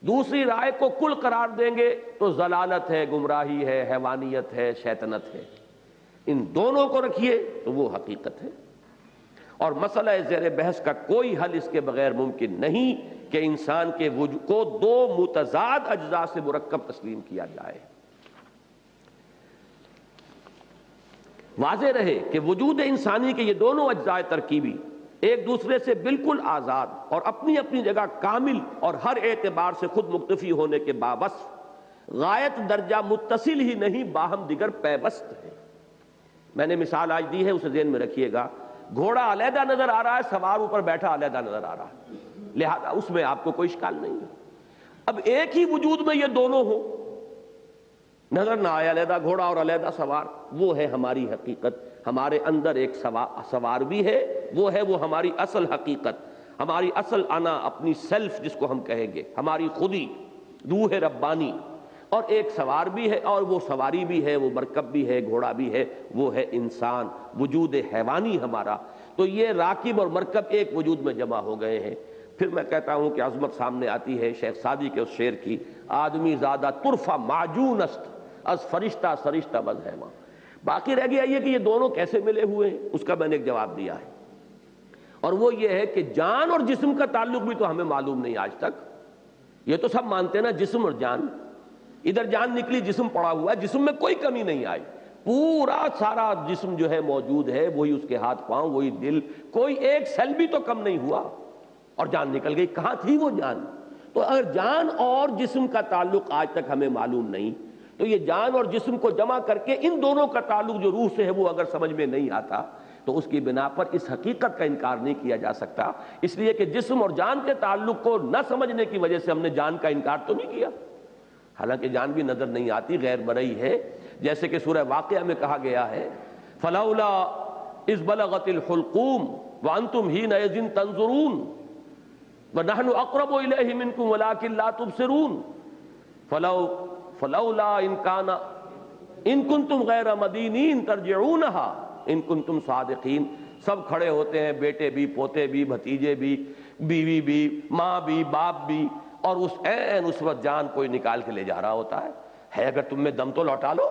دوسری رائے کو کل قرار دیں گے تو ضلالت ہے، گمراہی ہے، حیوانیت ہے، شیطنت ہے۔ ان دونوں کو رکھیے تو وہ حقیقت ہے، اور مسئلہ زیر بحث کا کوئی حل اس کے بغیر ممکن نہیں کہ انسان کے وجود کو دو متضاد اجزاء سے مرکب تسلیم کیا جائے۔ واضح رہے کہ وجود انسانی کے یہ دونوں اجزاء ترکیبی ایک دوسرے سے بالکل آزاد اور اپنی اپنی جگہ کامل اور ہر اعتبار سے خود مکتفی ہونے کے باوصف غایت درجہ متصل ہی نہیں باہم دیگر پیوست ہے۔ میں نے مثال آج دی ہے، اسے ذہن میں رکھیے گا۔ گھوڑا علیحدہ نظر آ رہا ہے، سوار اوپر بیٹھا علیحدہ نظر آ رہا ہے، لہذا اس میں آپ کو کوئی اشکال نہیں ہے۔ اب ایک ہی وجود میں یہ دونوں ہو، نظر نہ آیا علیحدہ گھوڑا اور علیحدہ سوار، وہ ہے ہماری حقیقت۔ ہمارے اندر ایک سوار بھی ہے، وہ ہے وہ ہماری اصل حقیقت، ہماری اصل انا، اپنی سیلف جس کو ہم کہیں گے، ہماری خودی، روح ربانی، اور ایک سوار بھی ہے، اور وہ سواری بھی ہے، وہ مرکب بھی ہے، گھوڑا بھی ہے، وہ ہے انسان، وجود حیوانی ہمارا۔ تو یہ راکب اور مرکب ایک وجود میں جمع ہو گئے ہیں۔ پھر میں کہتا ہوں کہ عظمت سامنے آتی ہے شیخ سعدی کے اس شعر کی، آدمی زادہ طرفہ معجون است از فرشتہ سرشتہ بز حیوان۔ باقی رہ گیا یہ کہ یہ دونوں کیسے ملے ہوئے ہیں، اس کا میں نے ایک جواب دیا ہے، اور وہ یہ ہے کہ جان اور جسم کا تعلق بھی تو ہمیں معلوم نہیں آج تک۔ یہ تو سب مانتے ہیں نا، جسم اور جان، ادھر جان نکلی جسم پڑا ہوا ہے، جسم میں کوئی کمی نہیں آئی، پورا سارا جسم جو ہے موجود ہے، وہی اس کے ہاتھ پاؤں، وہی دل، کوئی ایک سیل بھی تو کم نہیں ہوا، اور جان نکل گئی۔ کہاں تھی وہ جان؟ تو اگر جان اور جسم کا تعلق آج تک ہمیں معلوم نہیں، تو یہ جان اور جسم کو جمع کر کے ان دونوں کا تعلق جو روح سے ہے وہ اگر سمجھ میں نہیں آتا تو اس کی بنا پر اس حقیقت کا انکار نہیں کیا جا سکتا، اس لیے کہ جسم اور جان کے تعلق کو نہ سمجھنے کی وجہ سے ہم نے جان کا انکار تو نہیں کیا، حالانکہ جان بھی نظر نہیں آتی، غیر مرئی ہے، جیسے کہ سورہ واقعہ میں کہا گیا ہے فلولا اذ بلغت الحلقوم وانتم حینئذ تنظرون ونحن اقرب الیہ منکم ولکن لا تبصرون فلولا ان کنتم غیر مدینین ترجعونہا ان کنتم صادقین۔ سب کھڑے ہوتے ہیں، بیٹے بھی، پوتے بھی، بھتیجے بھی، بیوی بھی، ماں بھی، باپ بھی، اور اس وقت جان کوئی نکال کے لے جا رہا ہوتا ہے اگر تم میں دم تو لوٹا لو۔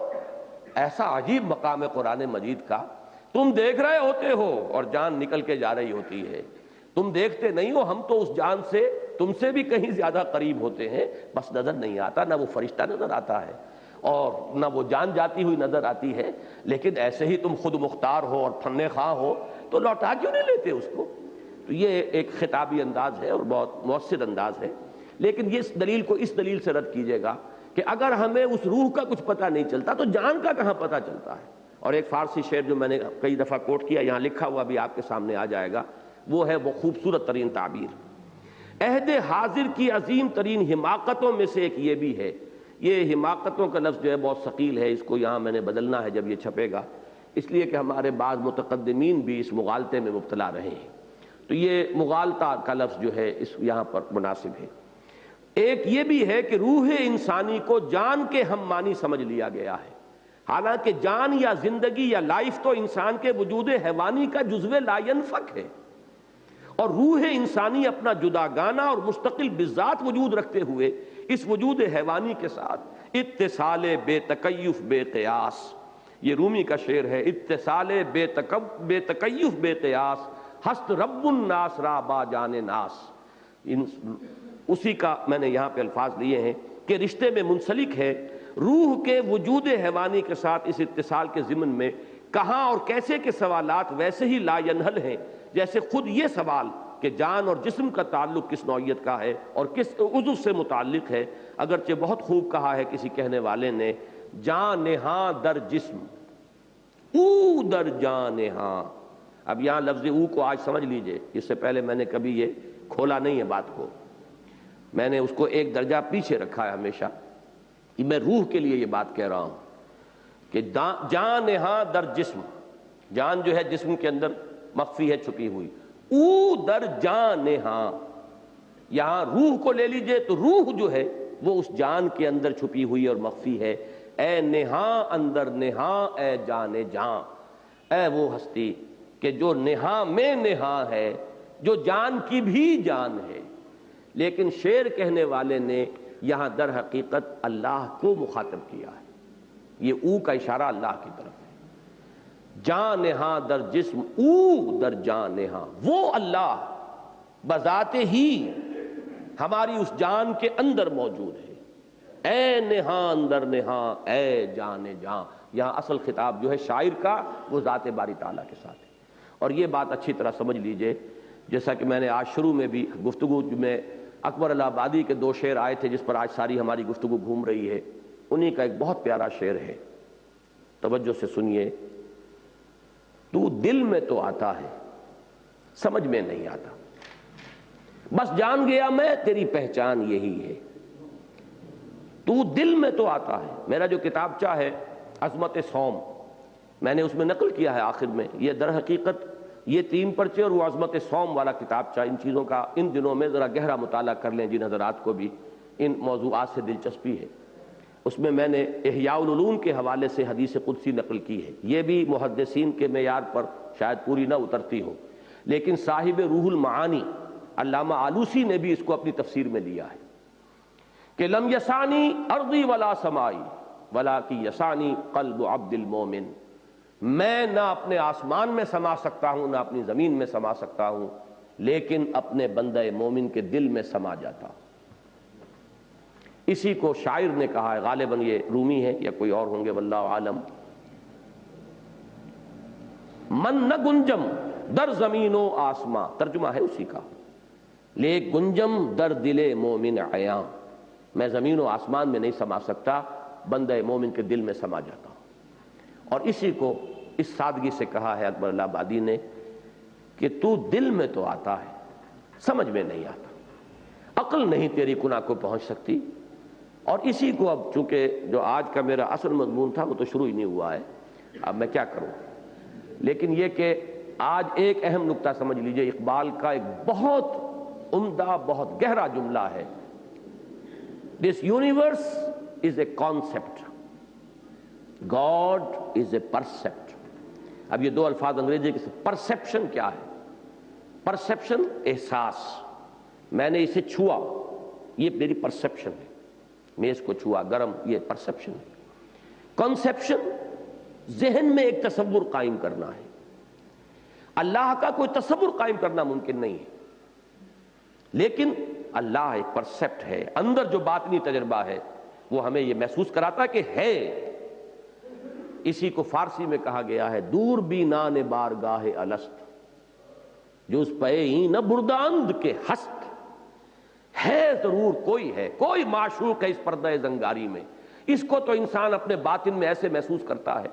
ایسا عجیب مقام ہے قرآن مجید کا، تم دیکھ رہے ہوتے ہو اور جان نکل کے جا رہی ہوتی ہے، تم دیکھتے نہیں ہو، ہم تو اس جان سے تم سے بھی کہیں زیادہ قریب ہوتے ہیں، بس نظر نہیں آتا، نہ وہ فرشتہ نظر آتا ہے اور نہ وہ جان جاتی ہوئی نظر آتی ہے، لیکن ایسے ہی تم خود مختار ہو اور فن خواہ ہو تو لوٹا کیوں نہیں لیتے اس کو؟ تو یہ ایک خطابی انداز ہے اور بہت مؤثر انداز ہے، لیکن یہ دلیل کو اس دلیل سے رد کیجیے گا کہ اگر ہمیں اس روح کا کچھ پتہ نہیں چلتا تو جان کا کہاں پتہ چلتا ہے؟ اور ایک فارسی شعر جو میں نے کئی دفعہ کوٹ کیا، یہاں لکھا ہوا بھی آپ کے سامنے آ جائے گا، وہ ہے وہ خوبصورت ترین تعبیر۔ عہد حاضر کی عظیم ترین حماقتوں میں سے ایک یہ بھی ہے، یہ حماقتوں کا لفظ جو ہے بہت ثقیل ہے، اس کو یہاں میں نے بدلنا ہے جب یہ چھپے گا، اس لیے کہ ہمارے بعض متقدمین بھی اس مغالطے میں مبتلا رہے ہیں، تو یہ مغالطہ کا لفظ جو ہے اس یہاں پر مناسب ہے۔ ایک یہ بھی ہے کہ روح انسانی کو جان کے ہم معنی سمجھ لیا گیا ہے، حالانکہ جان یا زندگی یا لائف تو انسان کے وجود حیوانی کا جزو لا ینفک ہے، اور روح انسانی اپنا جداگانہ اور مستقل بذات وجود رکھتے ہوئے اس وجود حیوانی کے ساتھ اتصال بے تکیف بے قیاس، یہ رومی کا شعر ہے، اتصال بے تکیف بے قیاس ہست رب الناس را با جان ناس، اسی کا میں نے یہاں پہ الفاظ لیے ہیں کہ رشتے میں منسلک ہے روح کے وجود حیوانی کے ساتھ اس اتصال کے ضمن میں کہاں اور کیسے کے سوالات ویسے ہی لا ینحل ہیں جیسے خود یہ سوال کہ جان اور جسم کا تعلق کس نوعیت کا ہے اور کس عضو سے متعلق ہے، اگرچہ بہت خوب کہا ہے کسی کہنے والے نے، جان نہاں در جسم او در جان نہاں۔ اب یہاں لفظ او کو آج سمجھ لیجئے، اس سے پہلے میں نے کبھی یہ کھولا نہیں ہے بات کو، میں نے اس کو ایک درجہ پیچھے رکھا ہے ہمیشہ، میں روح کے لیے یہ بات کہہ رہا ہوں کہ جان نہاں در جسم، جان جو ہے جسم کے اندر مخفی ہے، چھپی ہوئی، او در جان نہاں، یہاں روح کو لے لیجئے تو روح جو ہے وہ اس جان کے اندر چھپی ہوئی اور مخفی ہے، اے نہاں اندر نہاں اے جان جان، اے وہ ہستی کہ جو نہاں میں نہاں ہے، جو جان کی بھی جان ہے۔ لیکن شعر کہنے والے نے یہاں در حقیقت اللہ کو مخاطب کیا ہے، یہ او کا اشارہ اللہ کی طرف ہے، جان نہاں در جسم او در جان نہاں، وہ اللہ بذات ہی ہماری اس جان کے اندر موجود ہے، اے نہاں اندر نہاں اے جان جان، یہاں اصل خطاب جو ہے شاعر کا وہ ذات باری تعالیٰ کے ساتھ ہے۔ اور یہ بات اچھی طرح سمجھ لیجئے، جیسا کہ میں نے آج شروع میں بھی گفتگو میں اکبر الہ آبادی کے دو شعر آئے تھے جس پر آج ساری ہماری گفتگو گھوم رہی ہے، انہی کا ایک بہت پیارا شعر ہے، توجہ سے سنیے، تو دل میں تو آتا ہے سمجھ میں نہیں آتا، بس جان گیا میں تیری پہچان یہی ہے، تو دل میں تو آتا ہے۔ میرا جو کتابچہ ہے عظمت صوم، میں نے اس میں نقل کیا ہے آخر میں، یہ در حقیقت یہ 3 پرچے اور وہ عظمت صوم والا کتابچہ، ان چیزوں کا ان دنوں میں ذرا گہرا مطالعہ کر لیں جن حضرات کو بھی ان موضوعات سے دلچسپی ہے۔ اس میں نے احیاء العلوم کے حوالے سے حدیث قدسی نقل کی ہے، یہ بھی محدثین کے معیار پر شاید پوری نہ اترتی ہو، لیکن صاحب روح المعانی علامہ آلوسی نے بھی اس کو اپنی تفسیر میں لیا ہے کہ لم یسانی ارضی ولا سمائی ولاکی یسانی قلب عبد المومن، میں نہ اپنے آسمان میں سما سکتا ہوں نہ اپنی زمین میں سما سکتا ہوں، لیکن اپنے بندہ مومن کے دل میں سما جاتا ہوں۔ اسی کو شاعر نے کہا ہے، غالباً یہ رومی ہے یا کوئی اور ہوں گے واللہ عالم، من نہ گنجم در زمین و آسماں، ترجمہ ہے اسی کا، لے گنجم در دل مومن عیاں، میں زمین و آسمان میں نہیں سما سکتا، بندہ مومن کے دل میں سما جاتا ہوں۔ اور اسی کو اس سادگی سے کہا ہے اکبر الہ آبادی نے کہ تو دل میں تو آتا ہے سمجھ میں نہیں آتا، عقل نہیں تیری کناں کو پہنچ سکتی۔ اور اسی کو اب چونکہ جو آج کا میرا اصل مضمون تھا وہ تو شروع ہی نہیں ہوا ہے، اب میں کیا کروں، لیکن یہ کہ آج ایک اہم نقطہ سمجھ لیجئے، اقبال کا ایک بہت عمدہ بہت گہرا جملہ ہے، This universe is a concept, God is a percept۔ اب یہ 2 الفاظ انگریزی کے، پرسیپشن کیا ہے؟ پرسیپشن احساس، میں نے اسے چھوا، یہ میری پرسیپشن ہے، میز کو چھوا گرم، یہ پرسیپشن ہے۔ کنسیپشن ذہن میں ایک تصور قائم کرنا ہے، اللہ کا کوئی تصور قائم کرنا ممکن نہیں ہے، لیکن اللہ ایک پرسیپٹ ہے، اندر جو باطنی تجربہ ہے وہ ہمیں یہ محسوس کراتا کہ ہے۔ اسی کو فارسی میں کہا گیا ہے، دور بینان بارگاہ الست جو اس پے نہ برداند کے ہست، ہے ضرور کوئی ہے، کوئی معشوق ہے اس پردہ زنگاری میں، اس کو تو انسان اپنے باطن میں ایسے محسوس کرتا ہے۔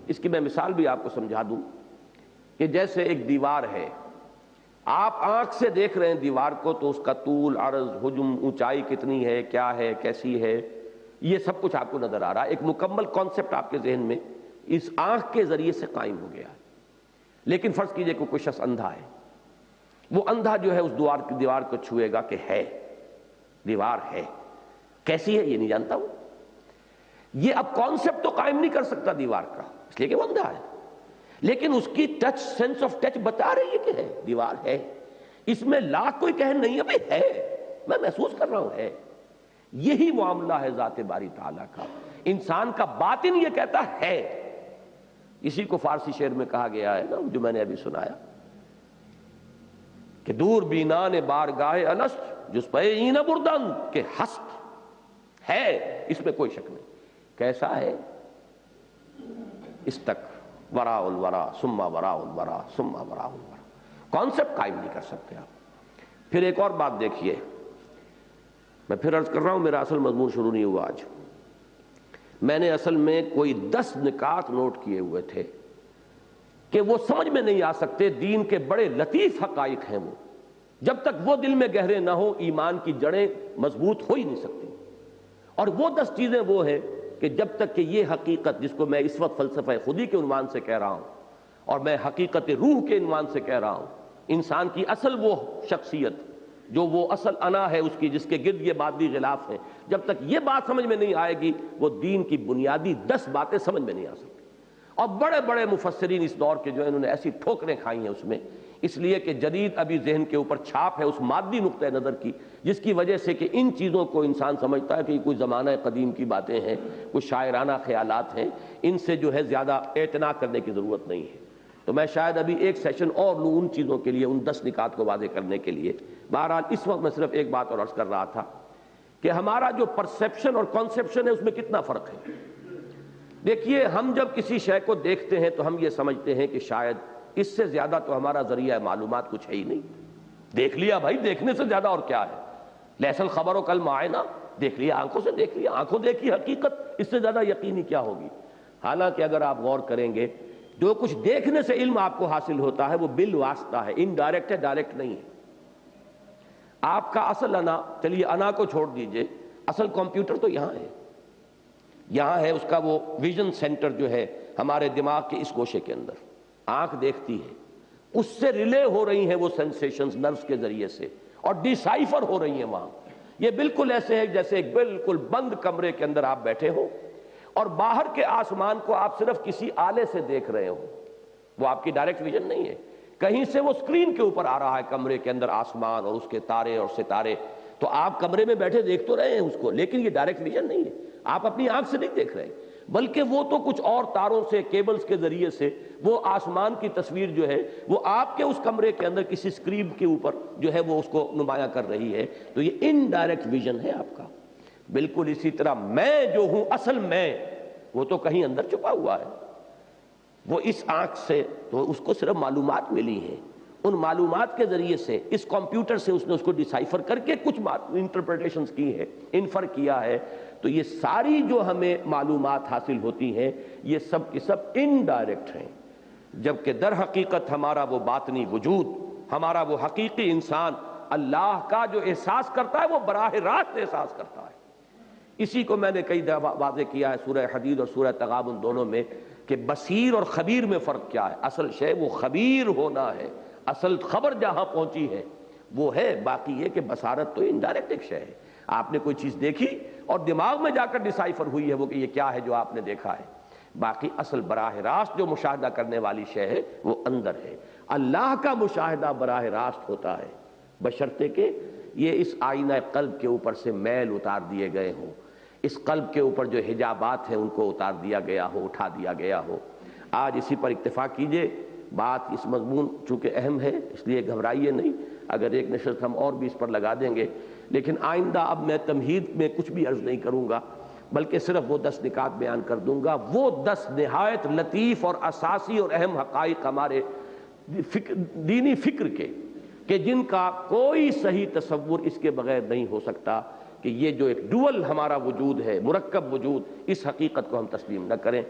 اس کی میں مثال بھی آپ کو سمجھا دوں کہ جیسے ایک دیوار ہے، آپ آنکھ سے دیکھ رہے ہیں دیوار کو تو اس کا طول، عرض، حجم، اونچائی کتنی ہے، کیا ہے، کیسی ہے، یہ سب کچھ آپ کو نظر آ رہا ہے، ایک مکمل کانسیپٹ آپ کے ذہن میں اس آنکھ کے ذریعے سے قائم ہو گیا ہے۔ لیکن فرض کیجئے کہ کوئی شخص اندھا ہے، وہ اندھا جو ہے اس دیوار کو چھوئے گا کہ ہے، دیوار ہے، کیسی ہے یہ نہیں جانتا ہوں، یہ اب کانسیپٹ تو قائم نہیں کر سکتا دیوار کا، اس لیے کہ وہ اندھا ہے، لیکن اس کی ٹچ، سینس آف ٹچ بتا رہی ہے کہ ہے، دیوار ہے، اس میں لاکھ کوئی کہن نہیں ہے، بھئی ہے، میں محسوس کر رہا ہوں ہے۔ یہی معاملہ ہے ذات باری تعالیٰ کا، انسان کا باطن یہ کہتا ہے۔ اسی کو فارسی شعر میں کہا گیا ہے نا، جو میں نے ابھی سنایا کہ دور بینان بارگاہ الست جس پہ این بردن کہ ہست ہے، اس میں کوئی شک نہیں۔ کیسا ہے؟ اس تک وراء الورا ثم وراء الورا ثم وراء الورا، کانسیپٹ قائم نہیں کر سکتے آپ۔ پھر ایک اور بات دیکھیے، میں پھر عرض کر رہا ہوں، میرا اصل مضمون شروع نہیں ہوا آج، میں نے اصل میں کوئی 10 نکات نوٹ کیے ہوئے تھے کہ وہ سمجھ میں نہیں آ سکتے، دین کے بڑے لطیف حقائق ہیں وہ، جب تک وہ دل میں گہرے نہ ہو ایمان کی جڑیں مضبوط ہو ہی نہیں سکتی۔ اور وہ 10 چیزیں وہ ہیں کہ جب تک کہ یہ حقیقت، جس کو میں اس وقت فلسفہ خودی کے عنوان سے کہہ رہا ہوں اور میں حقیقت روح کے عنوان سے کہہ رہا ہوں، انسان کی اصل وہ شخصیت جو وہ اصل انا ہے اس کی، جس کے گرد یہ مادی غلاف ہے، جب تک یہ بات سمجھ میں نہیں آئے گی وہ دین کی بنیادی 10 باتیں سمجھ میں نہیں آ سکتی۔ اور بڑے بڑے مفسرین اس دور کے جو انہوں نے ایسی ٹھوکریں کھائی ہیں اس میں، اس لیے کہ جدید ابھی ذہن کے اوپر چھاپ ہے اس مادی نقطہ نظر کی، جس کی وجہ سے کہ ان چیزوں کو انسان سمجھتا ہے کہ یہ کوئی زمانہ قدیم کی باتیں ہیں، کوئی شاعرانہ خیالات ہیں، ان سے جو ہے زیادہ اعتنا کرنے کی ضرورت نہیں ہے۔ تو میں شاید ابھی ایک سیشن اور لوں ان چیزوں کے لیے، ان 10 نکات کو واضح کرنے کے لیے۔ بہرحال اس وقت میں صرف ایک بات اور عرض کر رہا تھا کہ ہمارا جو پرسیپشن اور کانسیپشن ہے اس میں کتنا فرق ہے۔ دیکھیے، ہم جب کسی شے کو دیکھتے ہیں تو ہم یہ سمجھتے ہیں کہ شاید اس سے زیادہ تو ہمارا ذریعہ معلومات کچھ ہے ہی نہیں، دیکھ لیا بھائی، دیکھنے سے زیادہ اور کیا ہے، لیس الخبر و کالمعائنہ، دیکھ لیا، آنکھوں سے دیکھ لیا، آنکھوں دیکھی حقیقت، اس سے زیادہ یقینی کیا ہوگی۔ حالانکہ اگر آپ غور کریں گے، جو کچھ دیکھنے سے علم آپ کو حاصل ہوتا ہے وہ بالواسطہ ہے، انڈائریکٹ ہے، ڈائریکٹ نہیں ہے۔ آپ کا اصل انا، چلیے انا کو چھوڑ دیجئے، اصل کمپیوٹر تو یہاں ہے، یہاں ہے اس کا وہ ویژن سینٹر جو ہے ہمارے دماغ کے اس گوشے کے اندر، آنکھ دیکھتی ہے، اس سے ریلے ہو رہی ہیں وہ سینسیشنز نروز کے ذریعے سے، اور ڈیسائفر ہو رہی ہیں وہاں۔ یہ بالکل ایسے ہے جیسے ایک بالکل بند کمرے کے اندر آپ بیٹھے ہو اور باہر کے آسمان کو آپ صرف کسی آلے سے دیکھ رہے ہو، وہ آپ کی ڈائریکٹ ویژن نہیں ہے، کہیں سے وہ سکرین کے اوپر آ رہا ہے کمرے کے اندر آسمان اور اس کے تارے اور ستارے، تو آپ کمرے میں بیٹھے دیکھ تو رہے ہیں اس کو، لیکن یہ ڈائریکٹ ویژن نہیں ہے، آپ اپنی آنکھ سے نہیں دیکھ رہے، بلکہ وہ تو کچھ اور تاروں سے، کیبلز کے ذریعے سے وہ آسمان کی تصویر جو ہے وہ آپ کے اس کمرے کے اندر کسی سکرین کے اوپر جو ہے وہ اس کو نمایاں کر رہی ہے، تو یہ انڈائریکٹ ویژن ہے آپ کا۔ بالکل اسی طرح میں جو ہوں، اصل میں وہ تو کہیں اندر چھپا ہوا ہے، وہ اس آنکھ سے تو اس کو صرف معلومات ملی ہیں، ان معلومات کے ذریعے سے اس کمپیوٹر سے اس نے اس کو ڈیسائفر کر کے کچھ انٹرپریٹیشنز کی ہیں، انفر کیا ہے، تو یہ ساری جو ہمیں معلومات حاصل ہوتی ہیں یہ سب کی سب انڈائریکٹ ہیں، جبکہ در حقیقت ہمارا وہ باطنی وجود، ہمارا وہ حقیقی انسان اللہ کا جو احساس کرتا ہے وہ براہ راست احساس کرتا ہے۔ اسی کو میں نے کئی دفعہ واضح کیا ہے سورہ حدید اور سورہ تغابن دونوں میں، کہ بصیر اور خبیر میں فرق کیا ہے۔ اصل شے وہ خبیر ہونا ہے، اصل خبر جہاں پہنچی ہے وہ ہے، باقی یہ کہ بصارت تو انڈائریکٹ ایک شے ہے، آپ نے کوئی چیز دیکھی اور دماغ میں جا کر ڈیسائفر ہوئی ہے وہ کہ یہ کیا ہے جو آپ نے دیکھا ہے، باقی اصل براہ راست جو مشاہدہ کرنے والی شے ہے وہ اندر ہے۔ اللہ کا مشاہدہ براہ راست ہوتا ہے، بشرطے کہ یہ اس آئینہ قلب کے اوپر سے میل اتار دیے گئے ہوں، اس قلب کے اوپر جو حجابات ہیں ان کو اتار دیا گیا ہو، اٹھا دیا گیا ہو۔ آج اسی پر اکتفا کیجئے، بات اس مضمون چونکہ اہم ہے اس لیے گھبرائیے نہیں، اگر ایک نشست ہم اور بھی اس پر لگا دیں گے، لیکن آئندہ اب میں تمہید میں کچھ بھی عرض نہیں کروں گا، بلکہ صرف وہ 10 نکات بیان کر دوں گا، وہ 10 نہایت لطیف اور اساسی اور اہم حقائق ہمارے دینی فکر کے، کہ جن کا کوئی صحیح تصور اس کے بغیر نہیں ہو سکتا کہ یہ جو ایک ڈوئل ہمارا وجود ہے، مرکب وجود، اس حقیقت کو ہم تسلیم نہ کریں۔